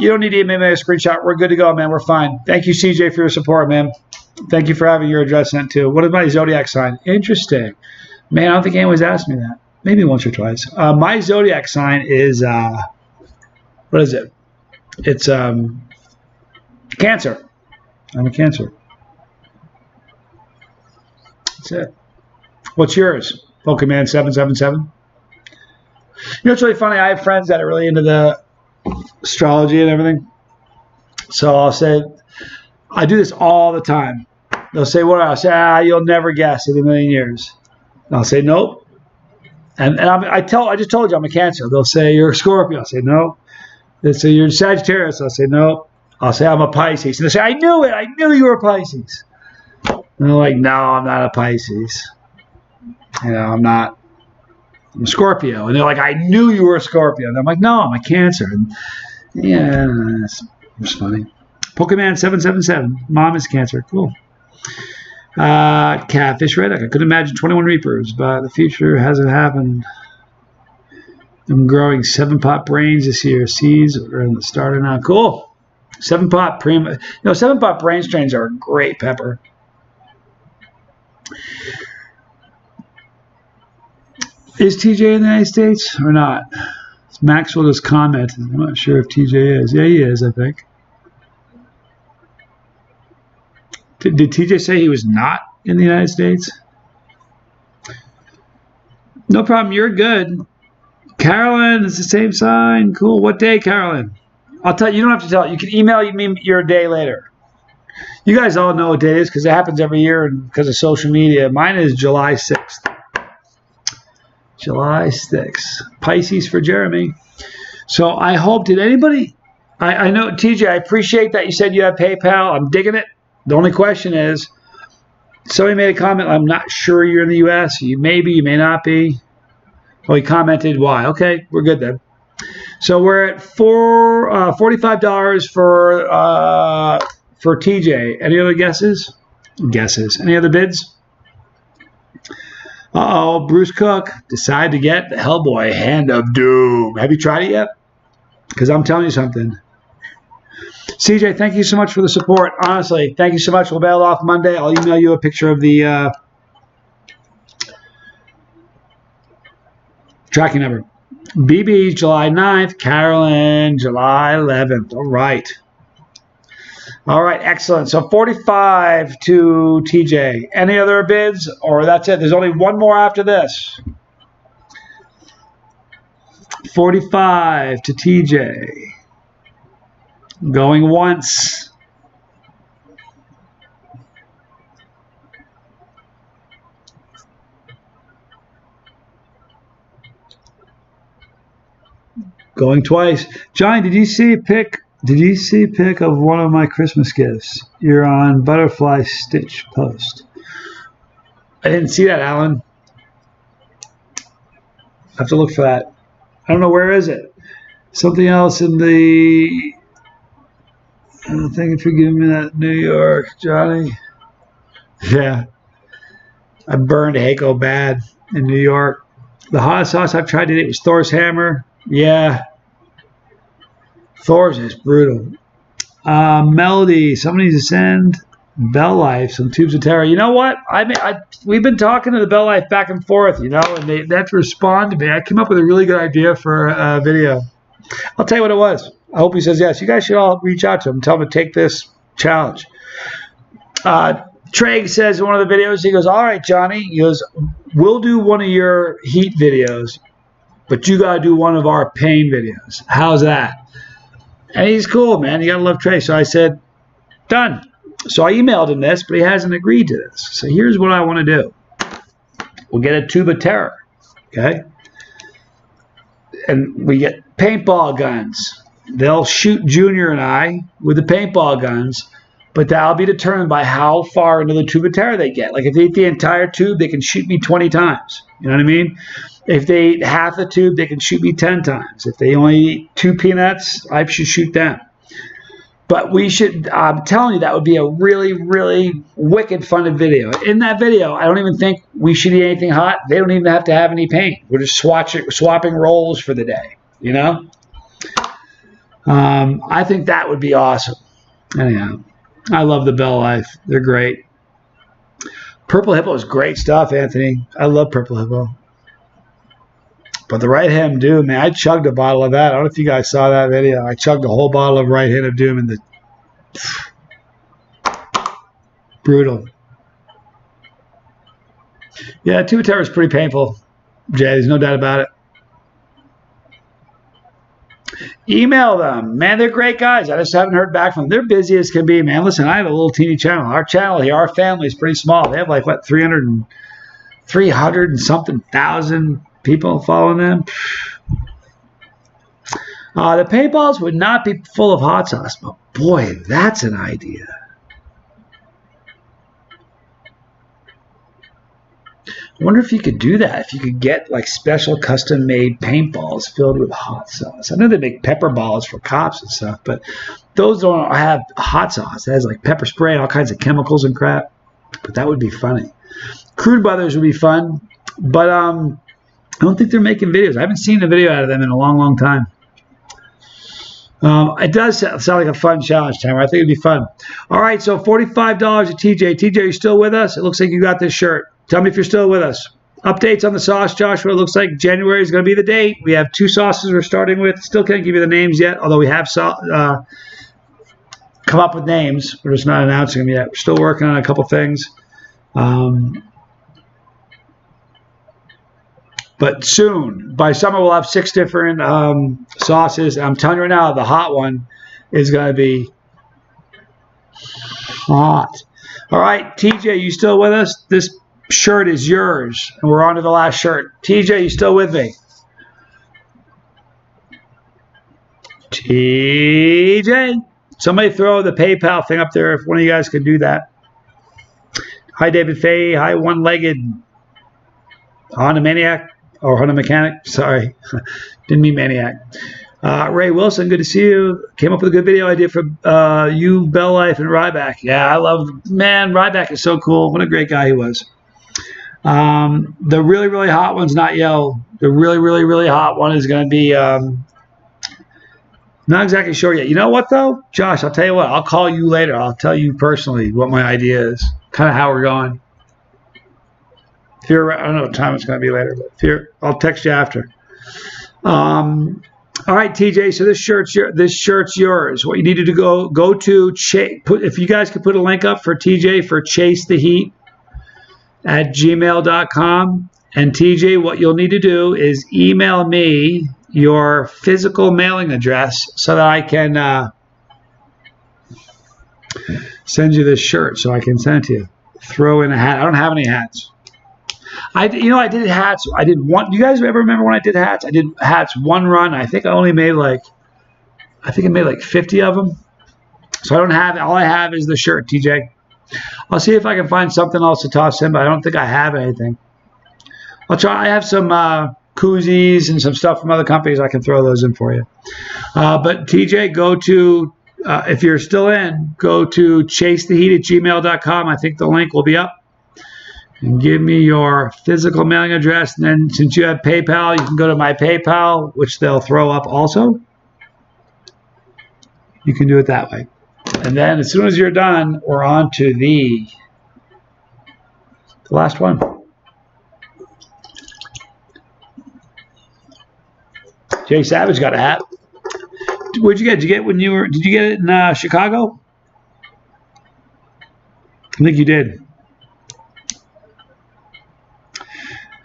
don't need to email me a screenshot. We're good to go, man. We're fine. Thank you, CJ, for your support, man. Thank you for having your address sent, too. What is my zodiac sign? Interesting. Man, I don't think anyone's asked me that. Maybe once or twice. My zodiac sign is, what is it? It's Cancer. I'm a Cancer. That's it. What's yours? Pokemon 777. You know, it's really funny. I have friends that are really into the astrology and everything. So I'll say, I do this all the time. They'll say, what? I'll say, you'll never guess in a million years. And I'll say, nope. And I just told you I'm a Cancer. They'll say, you're a Scorpio. I'll say, no. They'll say, you're a Sagittarius. I'll say, no. I'll say, I'm a Pisces. And they'll say, I knew it. I knew you were a Pisces. And they're like, no, I'm not a Pisces. You know, I'm not. I'm a Scorpio. And they're like, I knew you were a Scorpio. And I'm like, no, I'm a Cancer. And Yeah, that's funny. Pokemon 777. Mom is cancer. Cool. Catfish Red. I could imagine 21 Reapers, but the future hasn't happened. I'm growing 7-pot brains this year. Seeds are in the starter now. Cool. 7-pot prima. 7-pot brain strains are great, Pepper. Is TJ in the United States or not? Maxwell just commented. I'm not sure if TJ is. Yeah, he is, I think. Did TJ say he was not in the United States? No problem. You're good. Carolyn, it's the same sign. Cool. What day, Carolyn? I'll tell you. You don't have to tell. You can email me your day later. You guys all know what day it is because it happens every year and because of social media. Mine is July 6th. July 6th. Pisces for Jeremy. So I hope, did anybody, I know, TJ, I appreciate that you said you have PayPal. I'm digging it. The only question is, somebody made a comment, I'm not sure you're in the U.S. You may be, you may not be. Oh, he commented why. Okay, we're good then. So we're at $45 for TJ. Any other guesses? Guesses. Any other bids? Uh-oh, Bruce Cook decided to get the Hellboy Hand of Doom. Have you tried it yet? Because I'm telling you something. CJ, thank you so much for the support. Honestly, thank you so much. We'll bail off Monday. I'll email you a picture of the tracking number. BB, July 9th. Carolyn, July 11th. All right. All right, excellent. So 45 to TJ. Any other bids? Or that's it? There's only one more after this. 45 to TJ. Going once. Going twice. Johnny, did you see a pic? Did you see a pic of one of my Christmas gifts? You're on Butterfly Stitch post. I didn't see that, Alan. I have to look for that. I don't know, where is it? Something else in the... Thank you for giving me that New York, Johnny. Yeah. I burned Heiko bad in New York. The hottest sauce I've tried today was Thor's Hammer. Yeah. Thor's is brutal. Melody, somebody needs to send Bell Life some tubes of terror. You know what? We've been talking to the Bell Life back and forth, and they have to respond to me. I came up with a really good idea for a video. I'll tell you what it was. I hope he says yes. You guys should all reach out to him and tell him to take this challenge. Treg says in one of the videos, he goes, all right, Johnny. He goes, we'll do one of your heat videos, but you got to do one of our pain videos. How's that? And he's cool, man. You got to love Trey. So I said, done. So I emailed him this, but he hasn't agreed to this. So here's what I want to do. We'll get a tube of terror, okay? And we get paintball guns. They'll shoot Junior and I with the paintball guns, but that'll be determined by how far into the tube of terror they get. Like if they eat the entire tube, they can shoot me 20 times. You know what I mean? If they eat half the tube, they can shoot me 10 times. If they only eat 2 peanuts, I should shoot them. But we should, I'm telling you, that would be a really, really wicked fun video. In that video, I don't even think we should eat anything hot. They don't even have to have any pain. We're just swapping roles for the day, you know? I think that would be awesome. Anyhow, I love the Bell Life. They're great. Purple Hippo is great stuff, Anthony. I love Purple Hippo. But the Right Hand of Doom, man, I chugged a bottle of that. I don't know if you guys saw that video. I chugged a whole bottle of Right Hand of Doom in the... Brutal. Yeah, tube of terror is pretty painful, Jay. There's no doubt about it. Email them. Man, they're great guys. I just haven't heard back from them. They're busy as can be, man. Listen, I have a little teeny channel. Our channel here, our family is pretty small. They have like, what, 300 and something thousand people following them. The paintballs would not be full of hot sauce, but boy, that's an idea. I wonder if you could do that. If you could get like special custom-made paintballs filled with hot sauce. I know they make pepper balls for cops and stuff, but those don't have hot sauce. It has like pepper spray and all kinds of chemicals and crap. But that would be funny. Crude Brothers would be fun, but I don't think they're making videos. I haven't seen a video out of them in a long, long time. It does sound like a fun challenge, Timer. I think it'd be fun. All right, so $45 at TJ. TJ, you still with us? It looks like you got this shirt. Tell me if you're still with us. Updates on the sauce, Joshua. It looks like January is going to be the date. We have 2 sauces we're starting with. Still can't give you the names yet, although we have come up with names. We're just not announcing them yet. We're still working on a couple things. But soon, by summer, we'll have 6 different sauces. I'm telling you right now, the hot one is going to be hot. All right, TJ, you still with us? This shirt is yours, and we're on to the last shirt. TJ, you still with me? TJ, somebody throw the PayPal thing up there if one of you guys could do that. Hi, David Fay. Hi, One-Legged Honda Maniac. Or Honda Mechanic, sorry, didn't mean Maniac. Ray Wilson, good to see you. Came up with a good video idea for you, Bell Life, and Ryback. Yeah, I love, man, Ryback is so cool. What a great guy he was. The really, really hot one's not yellow. The really, really, really hot one is going to be, not exactly sure yet. You know what, though? Josh, I'll tell you what. I'll call you later. I'll tell you personally what my idea is, kind of how we're going. If you're, I don't know what time it's going to be later, but if you're, I'll text you after. All right, TJ. So this shirt's yours. What you needed to go to if you guys could put a link up for TJ for Chase the Heat at gmail.com. And TJ, what you'll need to do is email me your physical mailing address so that I can send you this shirt. So I can send it to you. Throw in a hat. I don't have any hats. I did hats. I did one. Do you guys ever remember when I did hats? I did hats one run. I think I only made like 50 of them. So I don't have, all I have is the shirt, TJ. I'll see if I can find something else to toss in, but I don't think I have anything. I'll try. I have some koozies and some stuff from other companies. I can throw those in for you. But TJ, go to, if you're still in, go to chasetheheat@gmail.com. I think the link will be up. And give me your physical mailing address. And then since you have PayPal, you can go to my PayPal, which they'll throw up also. You can do it that way. And then as soon as you're done, we're on to the last one. Jay Savage got a hat. Where'd you get? Did you get it in Chicago? I think you did.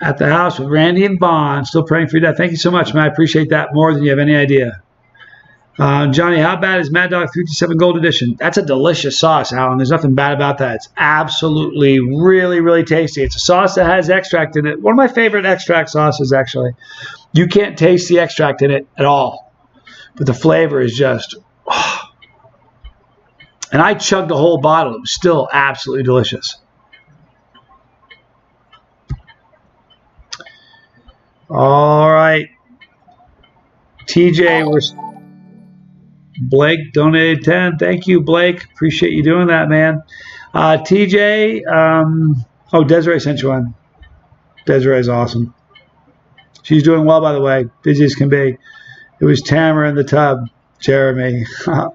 At the house with Randy and Vaughn. Still praying for you, Dad. Thank you so much, man. I appreciate that more than you have any idea. Johnny, how bad is Mad Dog 357 Gold Edition? That's a delicious sauce, Alan. There's nothing bad about that. It's absolutely really, really tasty. It's a sauce that has extract in it. One of my favorite extract sauces, actually. You can't taste the extract in it at all. But the flavor is just... Oh. And I chugged the whole bottle. It was still absolutely delicious. All right. TJ, Blake donated 10. Thank you, Blake. Appreciate you doing that, man. TJ, Desiree sent you one. Desiree's awesome. She's doing well, by the way. Busy as can be. It was Tamara in the tub. Jeremy. Yeah,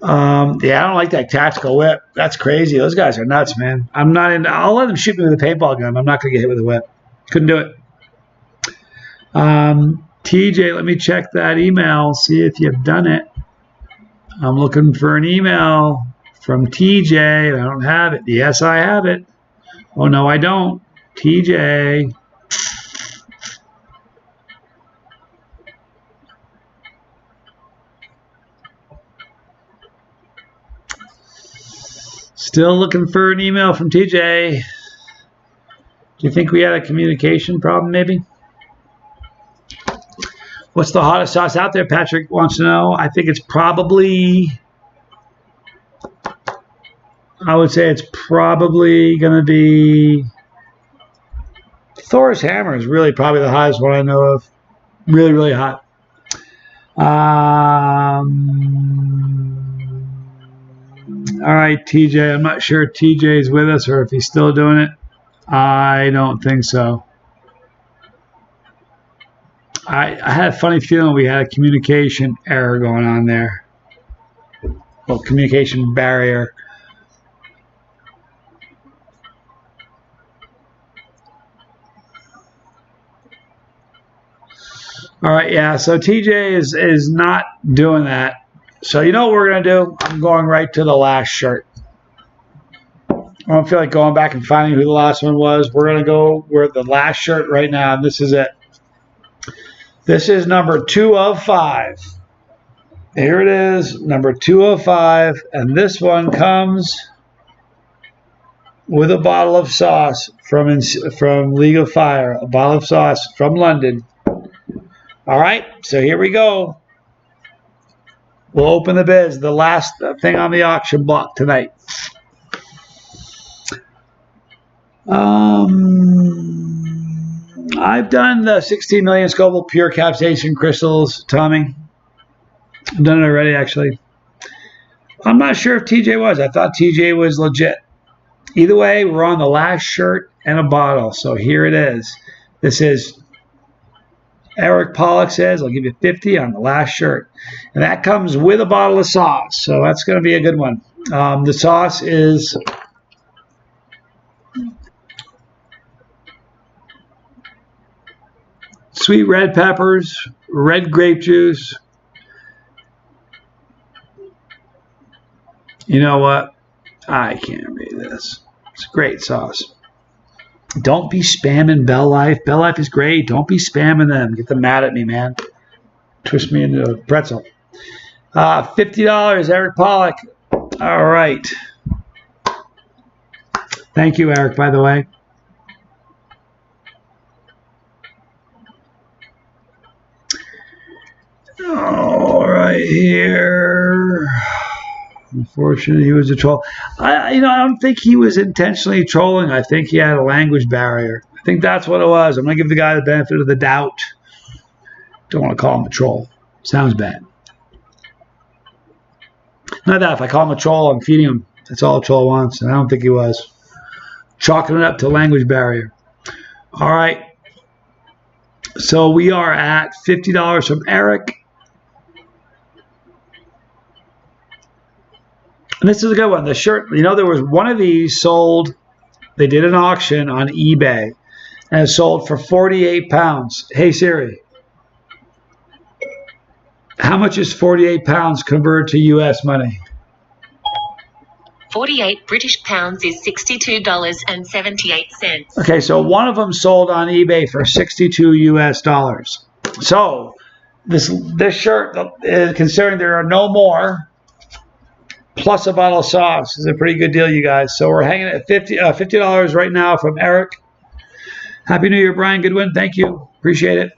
I don't like that tactical whip. That's crazy. Those guys are nuts, man. I'm not in. I'll let them shoot me with a paintball gun. I'm not going to get hit with a whip. Couldn't do it. TJ, let me check that email, see if you've done it. I'm looking for an email from TJ, and I don't have it. Yes, I have it. Oh, no, I don't. TJ. Still looking for an email from TJ. Do you think we had a communication problem, maybe? What's the hottest sauce out there? Patrick wants to know. I think it's probably, I would say it's probably going to be Thor's hammer is really probably the hottest one I know of. Really, really hot. All right, TJ. I'm not sure if TJ is with us or if he's still doing it. I don't think so. I had a funny feeling we had a communication error going on there. Well, communication barrier. All right, yeah, so TJ is not doing that. So you know what we're going to do? I'm going right to the last shirt. I don't feel like going back and finding who the last one was. We're going to go with the last shirt right now, and this is it. This is number 205. Here it is, number 205, and this one comes with a bottle of sauce from League of Fire, a bottle of sauce from London. All right, so here we go. We'll open the biz, the last thing on the auction block tonight. I've done the 16 million Scoville pure capsaicin crystals, Tommy. I've done it already, actually. I'm not sure if TJ was. I thought TJ was legit. Either way, we're on the last shirt and a bottle. So here it is. This is Eric Pollock says, I'll give you 50 on the last shirt. And that comes with a bottle of sauce. So that's going to be a good one. The sauce is sweet red peppers, red grape juice. You know what? I can't read this. It's a great sauce. Don't be spamming Bell Life. Bell Life is great. Don't be spamming them. Get them mad at me, man. Twist me into a pretzel. $50, Eric Pollock. All right. Thank you, Eric, by the way. All right, here. Unfortunately, he was a troll. I don't think he was intentionally trolling. I think he had a language barrier. I think that's what it was. I'm going to give the guy the benefit of the doubt. Don't want to call him a troll. Sounds bad. Not that if I call him a troll, I'm feeding him. That's all a troll wants, and I don't think he was. Chalking it up to language barrier. All right. So we are at $50 from Eric. And this is a good one. The shirt, there was one of these sold. They did an auction on eBay, and it sold for 48 pounds. Hey, Siri, how much is 48 pounds converted to U.S. money? 48 British pounds is $62.78. Okay, so one of them sold on eBay for 62 U.S. dollars. So this shirt, considering there are no more, plus a bottle of sauce, is a pretty good deal, you guys. So we're hanging at $50 right now from Eric. Happy New Year, Brian Goodwin. Thank you. Appreciate it.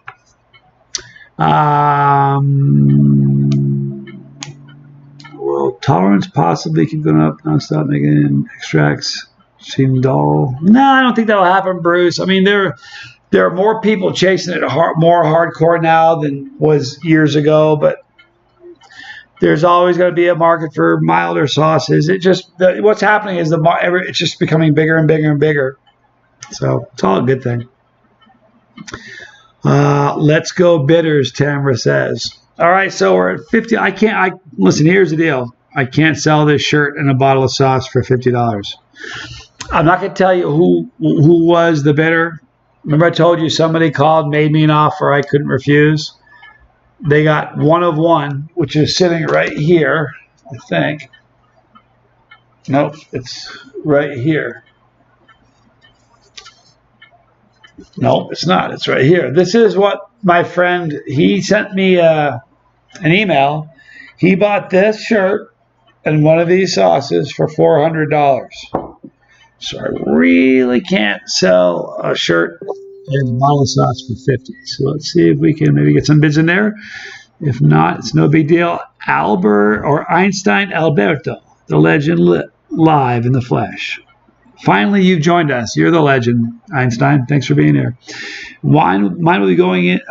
Well, tolerance possibly keep going up nonstop, making extracts seem dull. No, I don't think that'll happen, Bruce. I mean, there are more people chasing it more hardcore now than was years ago, but there's always going to be a market for milder sauces. What's happening is it's just becoming bigger and bigger and bigger. So it's all a good thing. Let's go bitters, Tamara says. All right, so we're at 50. Listen, here's the deal. I can't sell this shirt and a bottle of sauce for $50. I'm not going to tell you who was the bidder. Remember I told you somebody called, made me an offer I couldn't refuse? They got one of one, which is sitting right here, I think. Nope, it's right here. Nope, it's not. It's right here. This is what my friend, he sent me an email. He bought this shirt and one of these sauces for $400. So I really can't sell a shirt and a bottle of sauce for $50. So let's see if we can maybe get some bids in there. If not, it's no big deal. Albert or Einstein Alberto, the legend live in the flesh. Finally, you've joined us. You're the legend, Einstein. Thanks for being here. Mine will be going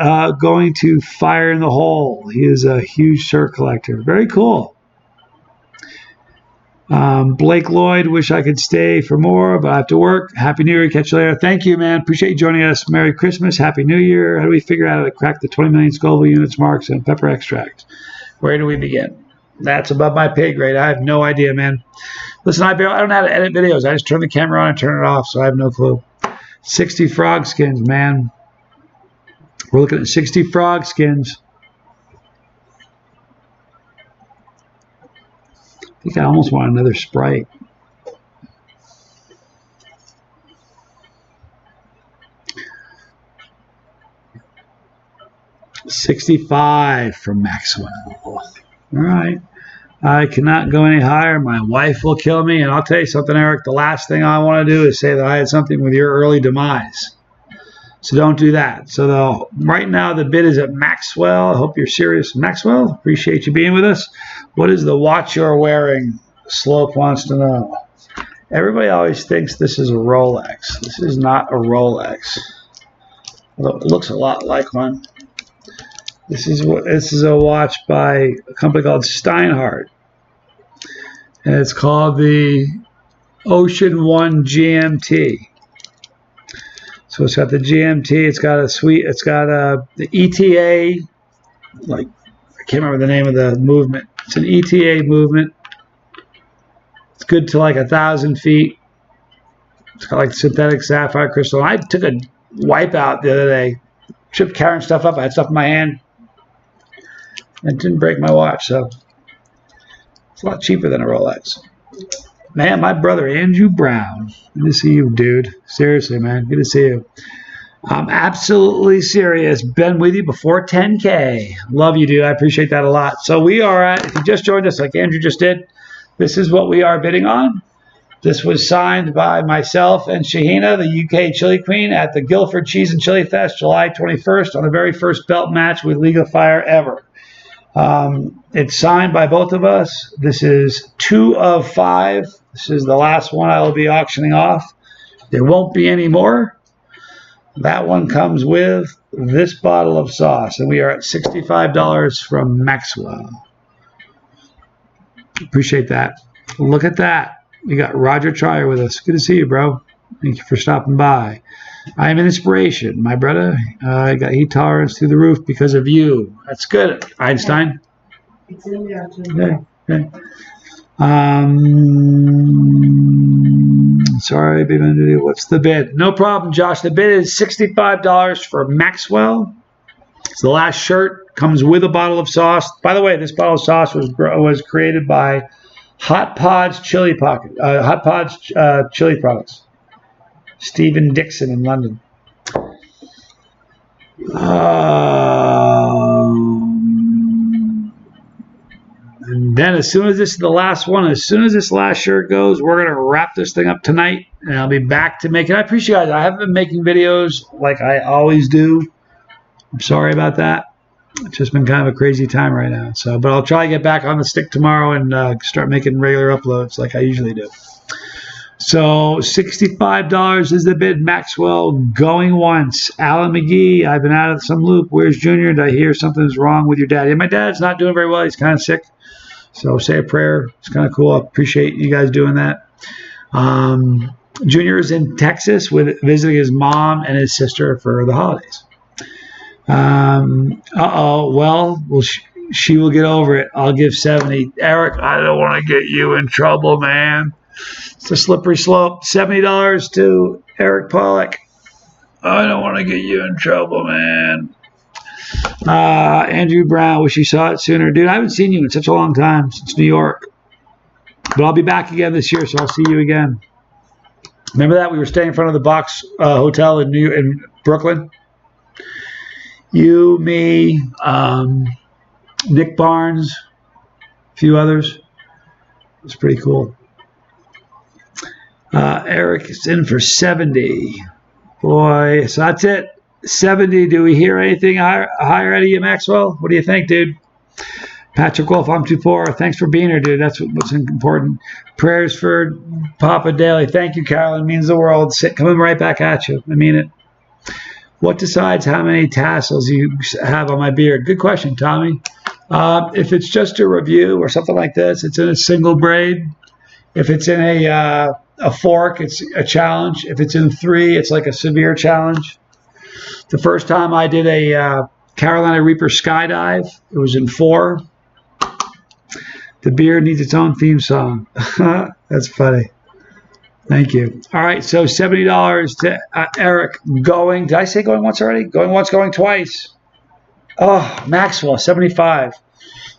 to Fire in the Hole. He is a huge shirt collector. Very cool. Blake Lloyd, wish I could stay for more, but I have to work. Happy New Year. Catch you later. Thank you, man. Appreciate you joining us. Merry Christmas. Happy New Year. How do we figure out how to crack the 20 million Scoville units marks and pepper extract? Where do we begin? That's above my pay grade. I have no idea, man. Listen, I don't know how to edit videos. I just turn the camera on and turn it off, so I have no clue. 60 frog skins, man. We're looking at 60 frog skins. I think I almost want another Sprite. $65 from Maxwell. All right. I cannot go any higher. My wife will kill me. And I'll tell you something, Eric. The last thing I want to do is say that I had something with your early demise. So don't do that. So right now the bid is at Maxwell. I hope you're serious. Maxwell, appreciate you being with us. What is the watch you're wearing? Slope wants to know. Everybody always thinks this is a Rolex. This is not a Rolex. Although it looks a lot like one. This is a watch by a company called Steinhardt. And it's called the Ocean One GMT. So it's got the GMT, it's got the ETA, like I can't remember the name of the movement. It's an ETA movement. It's good to like 1,000 feet. It's got like synthetic sapphire crystal. I took a wipe out the other day. Tripped carrying stuff up. I had stuff in my hand. And it didn't break my watch, so it's a lot cheaper than a Rolex. Man, my brother Andrew Brown. Good to see you, dude. Seriously, man. Good to see you. I'm absolutely serious. Been with you before 10K. Love you, dude. I appreciate that a lot. So we are at, if you just joined us like Andrew just did, this is what we are bidding on. This was signed by myself and Shahina, the UK Chili Queen, at the Guildford Cheese and Chili Fest, July 21st, on the very first belt match with League of Fire ever. It's signed by both of us. This is 2 of 5. This is the last one I will be auctioning off. There won't be any more. That one comes with this bottle of sauce, and we are at $65 from Maxwell. Appreciate that. Look at that. We got Roger Trier with us. Good to see you, bro. Thank you for stopping by. I am an inspiration, my brother. I got heat tolerance through the roof because of you. That's good, Einstein. It's in there too. Okay. Sorry, baby. What's the bid? No problem, Josh. The bid is $65 for Maxwell. It's the last shirt. Comes with a bottle of sauce. By the way, this bottle of sauce was created by Hot Pods Chili Chili Products. Stephen Dixon in London. And then as soon as this is the last one, as soon as this last shirt goes, we're going to wrap this thing up tonight, and I'll be back to make it. I appreciate it. I haven't been making videos like I always do. I'm sorry about that. It's just been kind of a crazy time right now. So, but I'll try to get back on the stick tomorrow and start making regular uploads like I usually do. So $65 is the bid. Maxwell going once. Alan McGee, I've been out of some loop. Where's Junior? Did I hear something's wrong with your dad? Yeah, my dad's not doing very well. He's kind of sick. So say a prayer. It's kind of cool. I appreciate you guys doing that. Junior is in Texas visiting his mom and his sister for the holidays. Well, she will get over it. I'll give 70. Eric, I don't want to get you in trouble, man. It's a slippery slope. $70 to Eric Pollock. I don't want to get you in trouble, man. Andrew Brown, wish you saw it sooner. Dude, I haven't seen you in such a long time, since New York. But I'll be back again this year, so I'll see you again. Remember that? We were staying in front of the Box Hotel in Brooklyn. You, me, Nick Barnes, a few others. It was pretty cool. Eric is in for 70. Boy, so that's it. 70. Do we hear anything higher out of you, Maxwell? What do you think, dude? Patrick Wolf, I'm too poor. Thanks for being here, dude. That's what's important. Prayers for Papa Daily. Thank you, Carolyn. It means the world. Coming right back at you. I mean it. What decides how many tassels you have on my beard? Good question, Tommy. If it's just a review or something like this, it's in a single braid. If it's in a fork, it's a challenge. If it's in 3, it's like a severe challenge. The first time I did a Carolina Reaper skydive, it was in 4. The beard needs its own theme song. That's funny. Thank you. All right, so $70 to Eric. Did I say going once already? Going once, going twice. Oh, Maxwell, 75.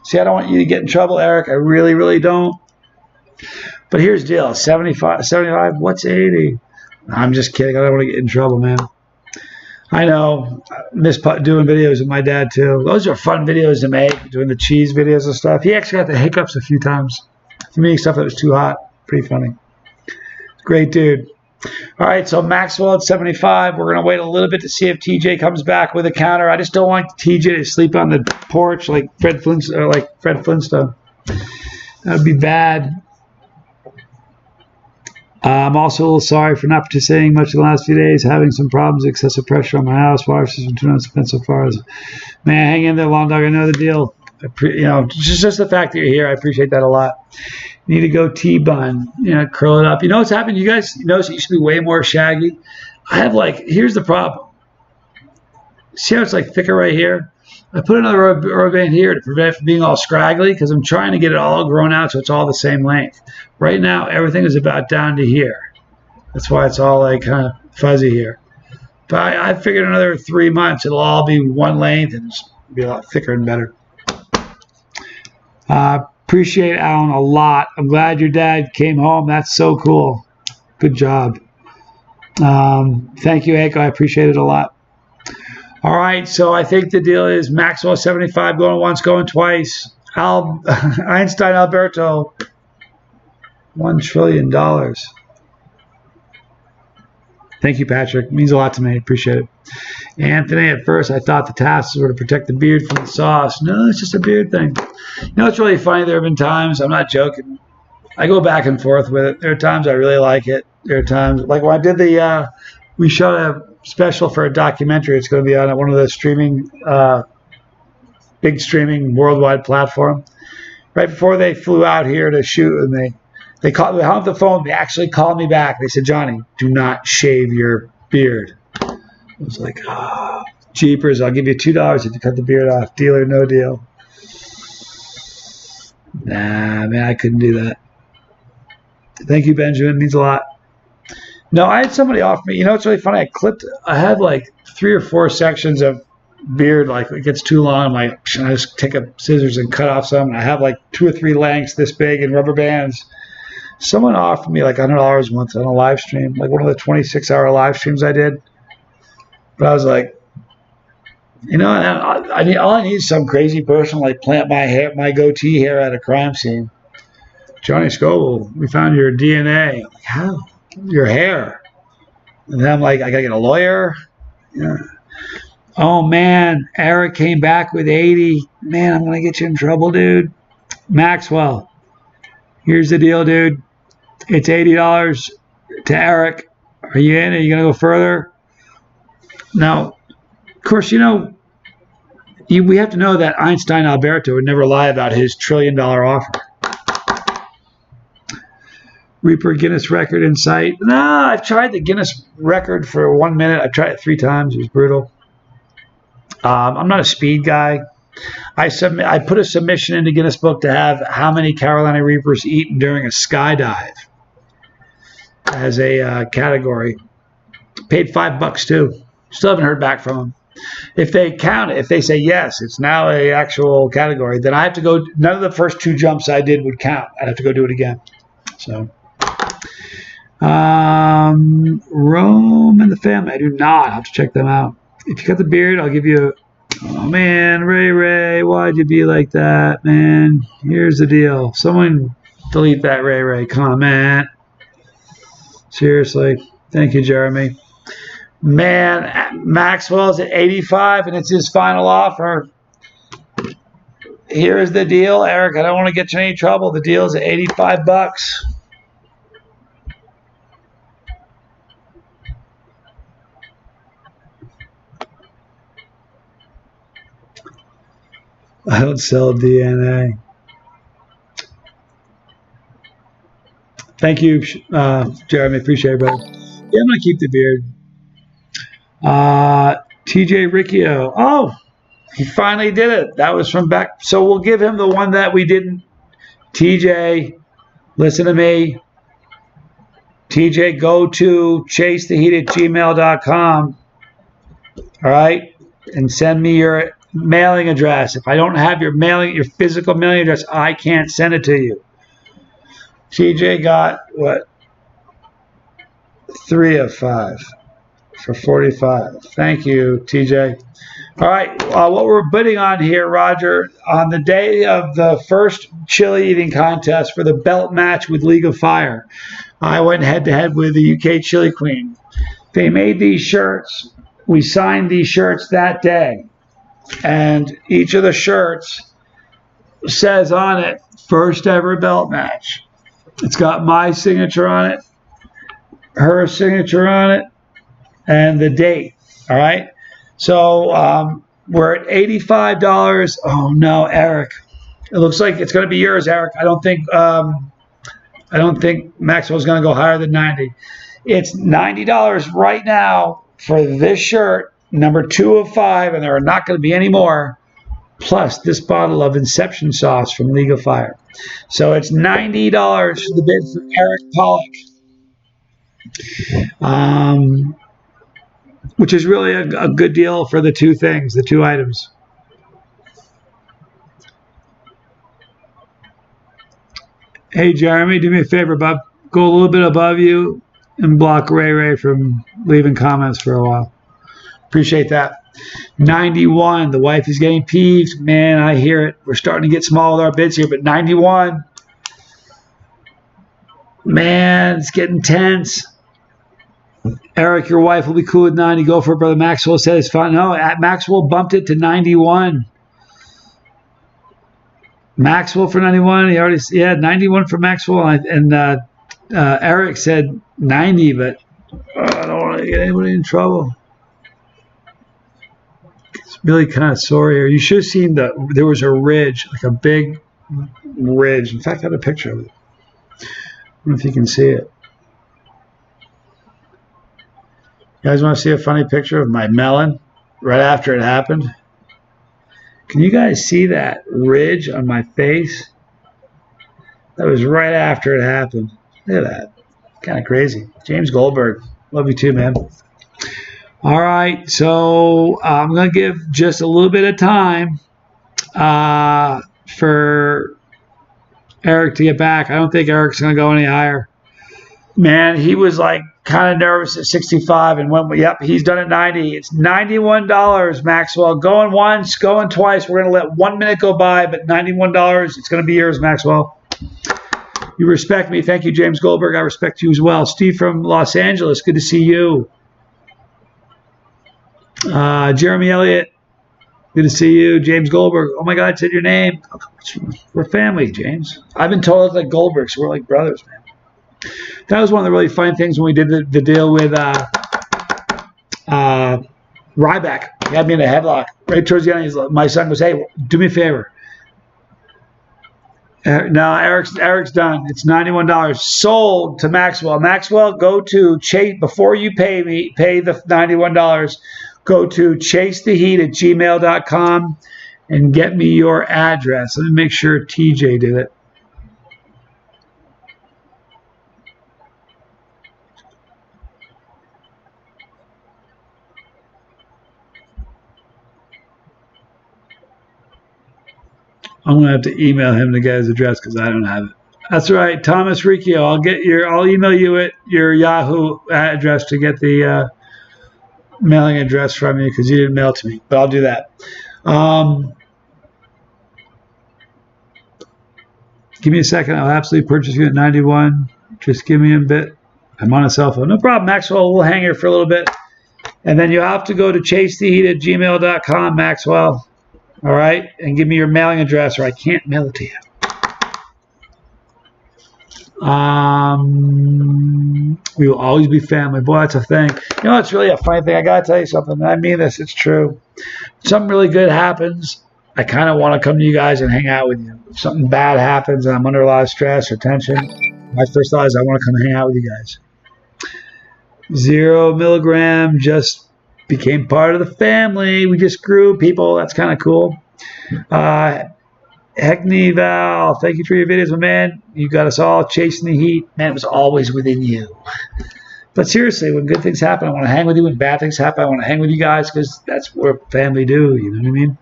See, I don't want you to get in trouble, Eric. I really, really don't. But here's the deal. 75, what's 80? I'm just kidding. I don't want to get in trouble, man. I know. I miss doing videos with my dad, too. Those are fun videos to make, doing the cheese videos and stuff. He actually got the hiccups a few times. For me, stuff that was too hot. Pretty funny. Great dude. All right, so Maxwell at 75. We're going to wait a little bit to see if TJ comes back with a counter. I just don't want TJ to sleep on the porch like Fred Flintstone. That would be bad. I'm also a little sorry for not participating much in the last few days, having some problems, excessive pressure on my house, water system, too much spent so far. Man, hang in there, long dog. I know the deal. Just the fact that you're here, I appreciate that a lot. You need to go T-bun, curl it up. You know what's happened? You guys notice it used to be way more shaggy. I have here's the problem. See how it's thicker right here? I put another rubber band here to prevent it from being all scraggly because I'm trying to get it all grown out so it's all the same length. Right now, everything is about down to here. That's why it's all kind of fuzzy here. But I figured another 3 months, it'll all be one length and just be a lot thicker and better. Appreciate Alan a lot. I'm glad your dad came home. That's so cool. Good job. Thank you, Eiko. I appreciate it a lot. All right, so I think the deal is Maxwell 75 going once, going twice. Einstein Alberto, $1 trillion. Thank you, Patrick. It means a lot to me. Appreciate it. Anthony, at first I thought the tassels were to protect the beard from the sauce. No, it's just a beard thing. It's really funny. There have been times, I'm not joking, I go back and forth with it. There are times I really like it. There are times, like when I did we shot a special for a documentary. It's going to be on one of the big streaming worldwide platform. Right before they flew out here to shoot with me, they hung up the phone. They actually called me back. They said, Johnny, do not shave your beard. I was like, jeepers, I'll give you $2 if you cut the beard off. Deal or no deal. Nah, man, I couldn't do that. Thank you, Benjamin. It means a lot. No, I had somebody offer me. It's really funny. I had 3 or 4 sections of beard. It gets too long. I just take up scissors and cut off some. And I have 2 or 3 lengths this big in rubber bands. Someone offered me $100 once on a live stream, one of the 26-hour live streams I did. But I was like, all I need is some crazy person plant my goatee hair at a crime scene. Johnny Scoble, we found your DNA. I'm like, how? Your hair. And then I'm like, I gotta get a lawyer. Yeah. Oh man, Eric came back with 80. Man, I'm gonna get you in trouble, dude. Maxwell, here's the deal, dude. It's $80 to Eric. Are you in? Are you gonna go further? Now, of course, we have to know that Einstein Alberto would never lie about his $1 trillion offer. Reaper Guinness record in sight. No, I've tried the Guinness record for 1 minute. I've tried it 3 times. It was brutal. I'm not a speed guy. I put a submission into Guinness Book to have how many Carolina Reapers eaten during a skydive as a category. Paid $5 too. Still haven't heard back from them. If they count it, if they say yes, it's now a actual category, then I have to go. None of the first 2 jumps I did would count. I'd have to go do it again. So. Rome and the family. I do not. I'll have to check them out. If you cut the beard, I'll give you oh man, Ray, why'd you be like that, man? Here's the deal. Someone delete that Ray comment. Seriously. Thank you, Jeremy. Man, Maxwell's at 85 and it's his final offer. here is the deal, Eric. I don't want to get you in any trouble. The deal is at $85. I don't sell DNA. Thank you, Jeremy. Appreciate it, brother. Yeah, I'm going to keep the beard. TJ Riccio. Oh, he finally did it. That was from back. So we'll give him the one that we didn't. TJ, listen to me. TJ, go to chasetheheat@gmail.com. All right? And send me your mailing address. If I don't have your physical mailing address, I can't send it to you. TJ got what? 3 of 5 for 45. Thank you, TJ. All right, what we're bidding on here, Roger, on the day of the first chili eating contest for the belt match with League of Fire, I went head-to-head with the UK Chili Queen. They made these shirts. We signed these shirts that day. And each of the shirts says on it, first ever belt match. It's got my signature on it, her signature on it, and the date. All right. So we're at $85. Oh no, Eric. It looks like it's going to be yours, Eric. I don't think Maxwell's going to go higher than 90. It's $90 right now for this shirt, number 2 of 5, and there are not going to be any more. Plus this bottle of Inception sauce from League of Fire. So it's $90 for the bid for Eric Pollock. Which is really a good deal for the two things, the two items. Hey, Jeremy, do me a favor, Bob. Go a little bit above you and block Ray from leaving comments for a while. Appreciate that. 91, the wife is getting peeved. Man, I hear it. We're starting to get small with our bids here, but 91. Man, it's getting tense. Eric, your wife will be cool with 90. Go for it, brother. Maxwell said it's fine. No, Maxwell bumped it to 91. Maxwell for 91. He already, 91 for Maxwell. And Eric said 90, but I don't want to get anybody in trouble. It's really kind of sore here. You should have seen there was a ridge, like a big ridge. In fact, I have a picture of it. I don't know if you can see it. You guys want to see a funny picture of my melon right after it happened? Can you guys see that ridge on my face? That was right after it happened. Look at that. Kind of crazy. James Goldberg. Love you too, man. All right. So I'm going to give just a little bit of time for Eric to get back. I don't think Eric's going to go any higher. Man, he was like kind of nervous at 65 and went, yep, he's done at 90. It's $91, Maxwell. Going once, going twice. We're going to let 1 minute go by, but $91, it's going to be yours, Maxwell. You respect me. Thank you, James Goldberg. I respect you as well. Steve from Los Angeles, good to see you. Jeremy Elliott, good to see you. James Goldberg, oh my God, I said your name. We're family, James. I've been told it's like Goldberg, so we're like brothers, man. That was one of the really fun things when we did the deal with Ryback. He had me in a headlock. Right towards the end, my son goes, hey, do me a favor. No, Eric's done. It's $91. Sold to Maxwell. Maxwell, go to Chase, before you pay the $91, go to chasetheheat@gmail.com and get me your address. Let me make sure TJ did it. I'm going to have to email him to get his address because I don't have it. That's right, Thomas Riccio. I'll email you your Yahoo address to get the mailing address from you because you didn't mail to me. But I'll do that. Give me a second. I'll absolutely purchase you at 91. Just give me a bit. I'm on a cell phone. No problem, Maxwell. We'll hang here for a little bit. And then you have to go to chasetheheat@gmail.com, Maxwell. All right? And give me your mailing address or I can't mail it to you. We will always be family. Boy, that's a thing. You know, it's really a funny thing. I got to tell you something. I mean this. It's true. If something really good happens, I kind of want to come to you guys and hang out with you. If something bad happens and I'm under a lot of stress or tension, my first thought is I want to come hang out with you guys. 0 milligram just became part of the family. We just grew, people. That's kind of cool. Heckney Val, thank you for your videos, my man. You got us all chasing the heat. Man, it was always within you. But seriously, when good things happen, I want to hang with you. When bad things happen, I want to hang with you guys because that's what family do. You know what I mean?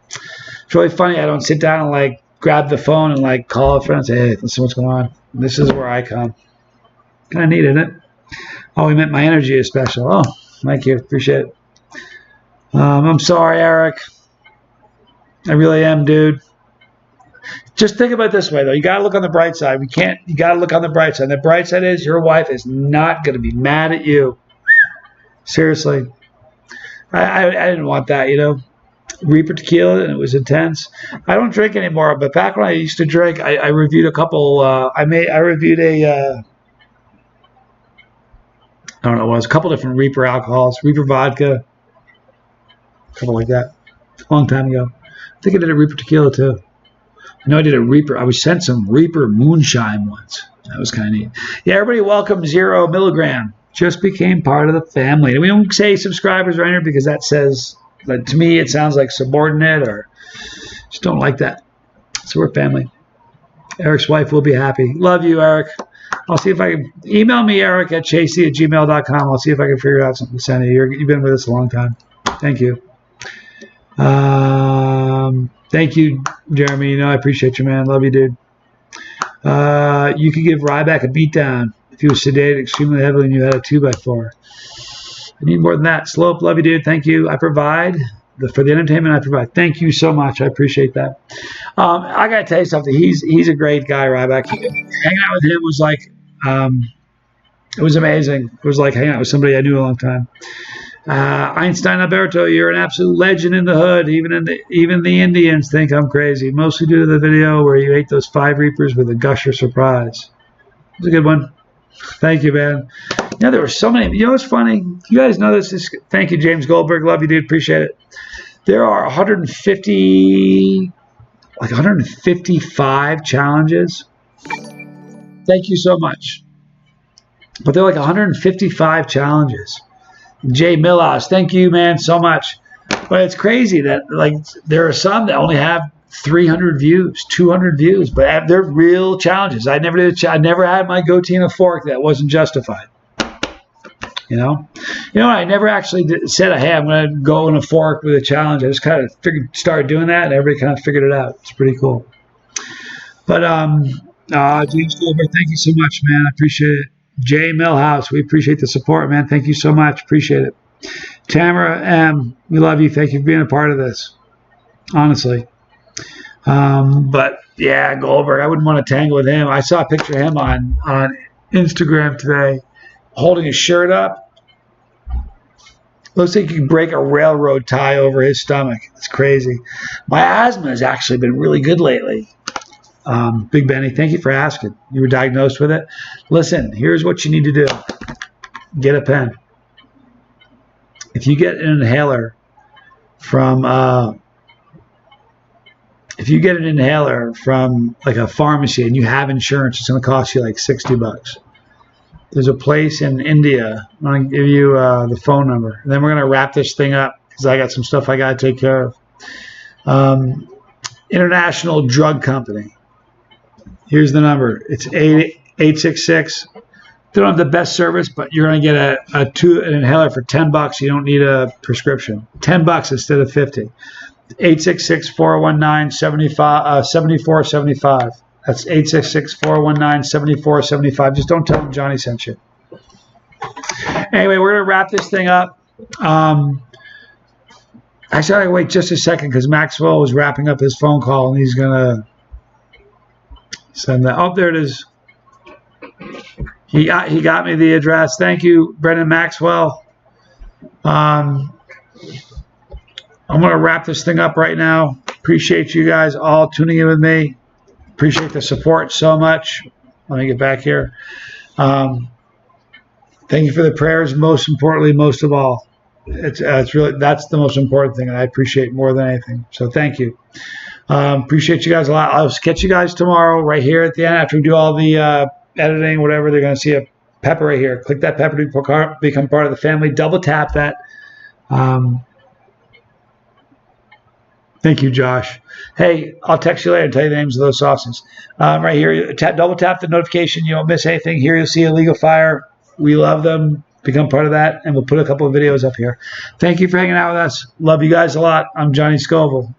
It's really funny. I don't sit down and like grab the phone and like call a friend and say, hey, listen, what's going on? This is where I come. Kind of neat, isn't it? Oh, he meant my energy is special. Oh, thank you. Appreciate it. I'm sorry, Eric. I really am, dude. Just think about it this way, though. You got to look on the bright side. You got to look on the bright side. And the bright side is your wife is not going to be mad at you. Seriously. I didn't want that, you know. Reaper tequila, and it was intense. I don't drink anymore, but back when I used to drink, I reviewed a couple. I reviewed a I don't know what it was, a couple different Reaper alcohols, Reaper vodka, a couple like that. A long time ago. I think I did a Reaper tequila too. I know I did a Reaper. I was sent some Reaper moonshine once. That was kind of neat. Yeah, everybody welcome 0 milligram. Just became part of the family. And we don't say subscribers right here because that says, but to me, it sounds like subordinate or just don't like that. So we're family. Eric's wife will be happy. Love you, Eric. I'll see if I can email me, Eric at chasey@gmail.com. I'll see if I can figure out something to send you. You've been with us a long time. Thank you. Thank you, Jeremy. You know, I appreciate you, man. Love you, dude. You could give Ryback a beatdown if he was sedated extremely heavily and you had a 2x4. I need more than that. Slope, love you, dude. Thank you. I provide for the entertainment. I provide. Thank you so much. I appreciate that. I gotta tell you something. He's a great guy, Ryback. Hanging out with him was like, it was amazing. It was like hanging out with somebody I knew a long time. Einstein Alberto, you're an absolute legend in the hood. Even the Indians think I'm crazy. Mostly due to the video where you ate those 5 Reapers with a gusher surprise. It was a good one. Thank you, man. Yeah, there were so many. You know what's funny? You guys know this. Thank you, James Goldberg. Love you, dude. Appreciate it. There are 155 challenges. Thank you so much. But there are like 155 challenges. Jay Millas, thank you, man, so much. But it's crazy that like there are some that only have 300 views, 200 views, but they're real challenges. I never had my goatee and a fork that wasn't justified. You know, I never actually said, "Hey, I'm going to go in a fork with a challenge." I just kind of started doing that, and everybody kind of figured it out. It's pretty cool. But James Goldberg, thank you so much, man. I appreciate it. Jay Millhouse, we appreciate the support, man. Thank you so much. Appreciate it. Tamara M, we love you. Thank you for being a part of this. Honestly. But yeah, Goldberg, I wouldn't want to tangle with him. I saw a picture of him on Instagram today, holding his shirt up. Looks like you can break a railroad tie over his stomach. It's crazy. My asthma has actually been really good lately. Big Benny, thank you for asking. You were diagnosed with it. Listen, here's what you need to do. Get a pen. If you get an inhaler from like a pharmacy and you have insurance, it's going to cost you like $60. There's a place in India. I'm going to give you the phone number. And then we're going to wrap this thing up because I got some stuff I got to take care of. International Drug Company. Here's the number. It's 866. They don't have the best service, but you're going to get an inhaler for $10. You don't need a prescription. $10 instead of $50. 866-419-7475. That's 866-419-7475. Just don't tell them Johnny sent you. Anyway, we're going to wrap this thing up. Actually, I gotta wait just a second because Maxwell was wrapping up his phone call and he's going to send that. Oh, there it is. He got me the address. Thank you, Brendan Maxwell. I'm going to wrap this thing up right now. Appreciate you guys all tuning in with me. Appreciate the support so much. Let me get back here. Thank you for the prayers. Most importantly, most of all, it's really, that's the most important thing, and I appreciate more than anything. So thank you. Appreciate you guys a lot. I'll catch you guys tomorrow right here at the end after we do all the editing, whatever. They're going to see a pepper right here. Click that pepper to become part of the family. Double tap that. Thank you, Josh. Hey, I'll text you later and tell you the names of those sauces. Right here, double tap the notification. You don't miss anything. Here you'll see Illegal Fire. We love them. Become part of that, and we'll put a couple of videos up here. Thank you for hanging out with us. Love you guys a lot. I'm Johnny Scoville.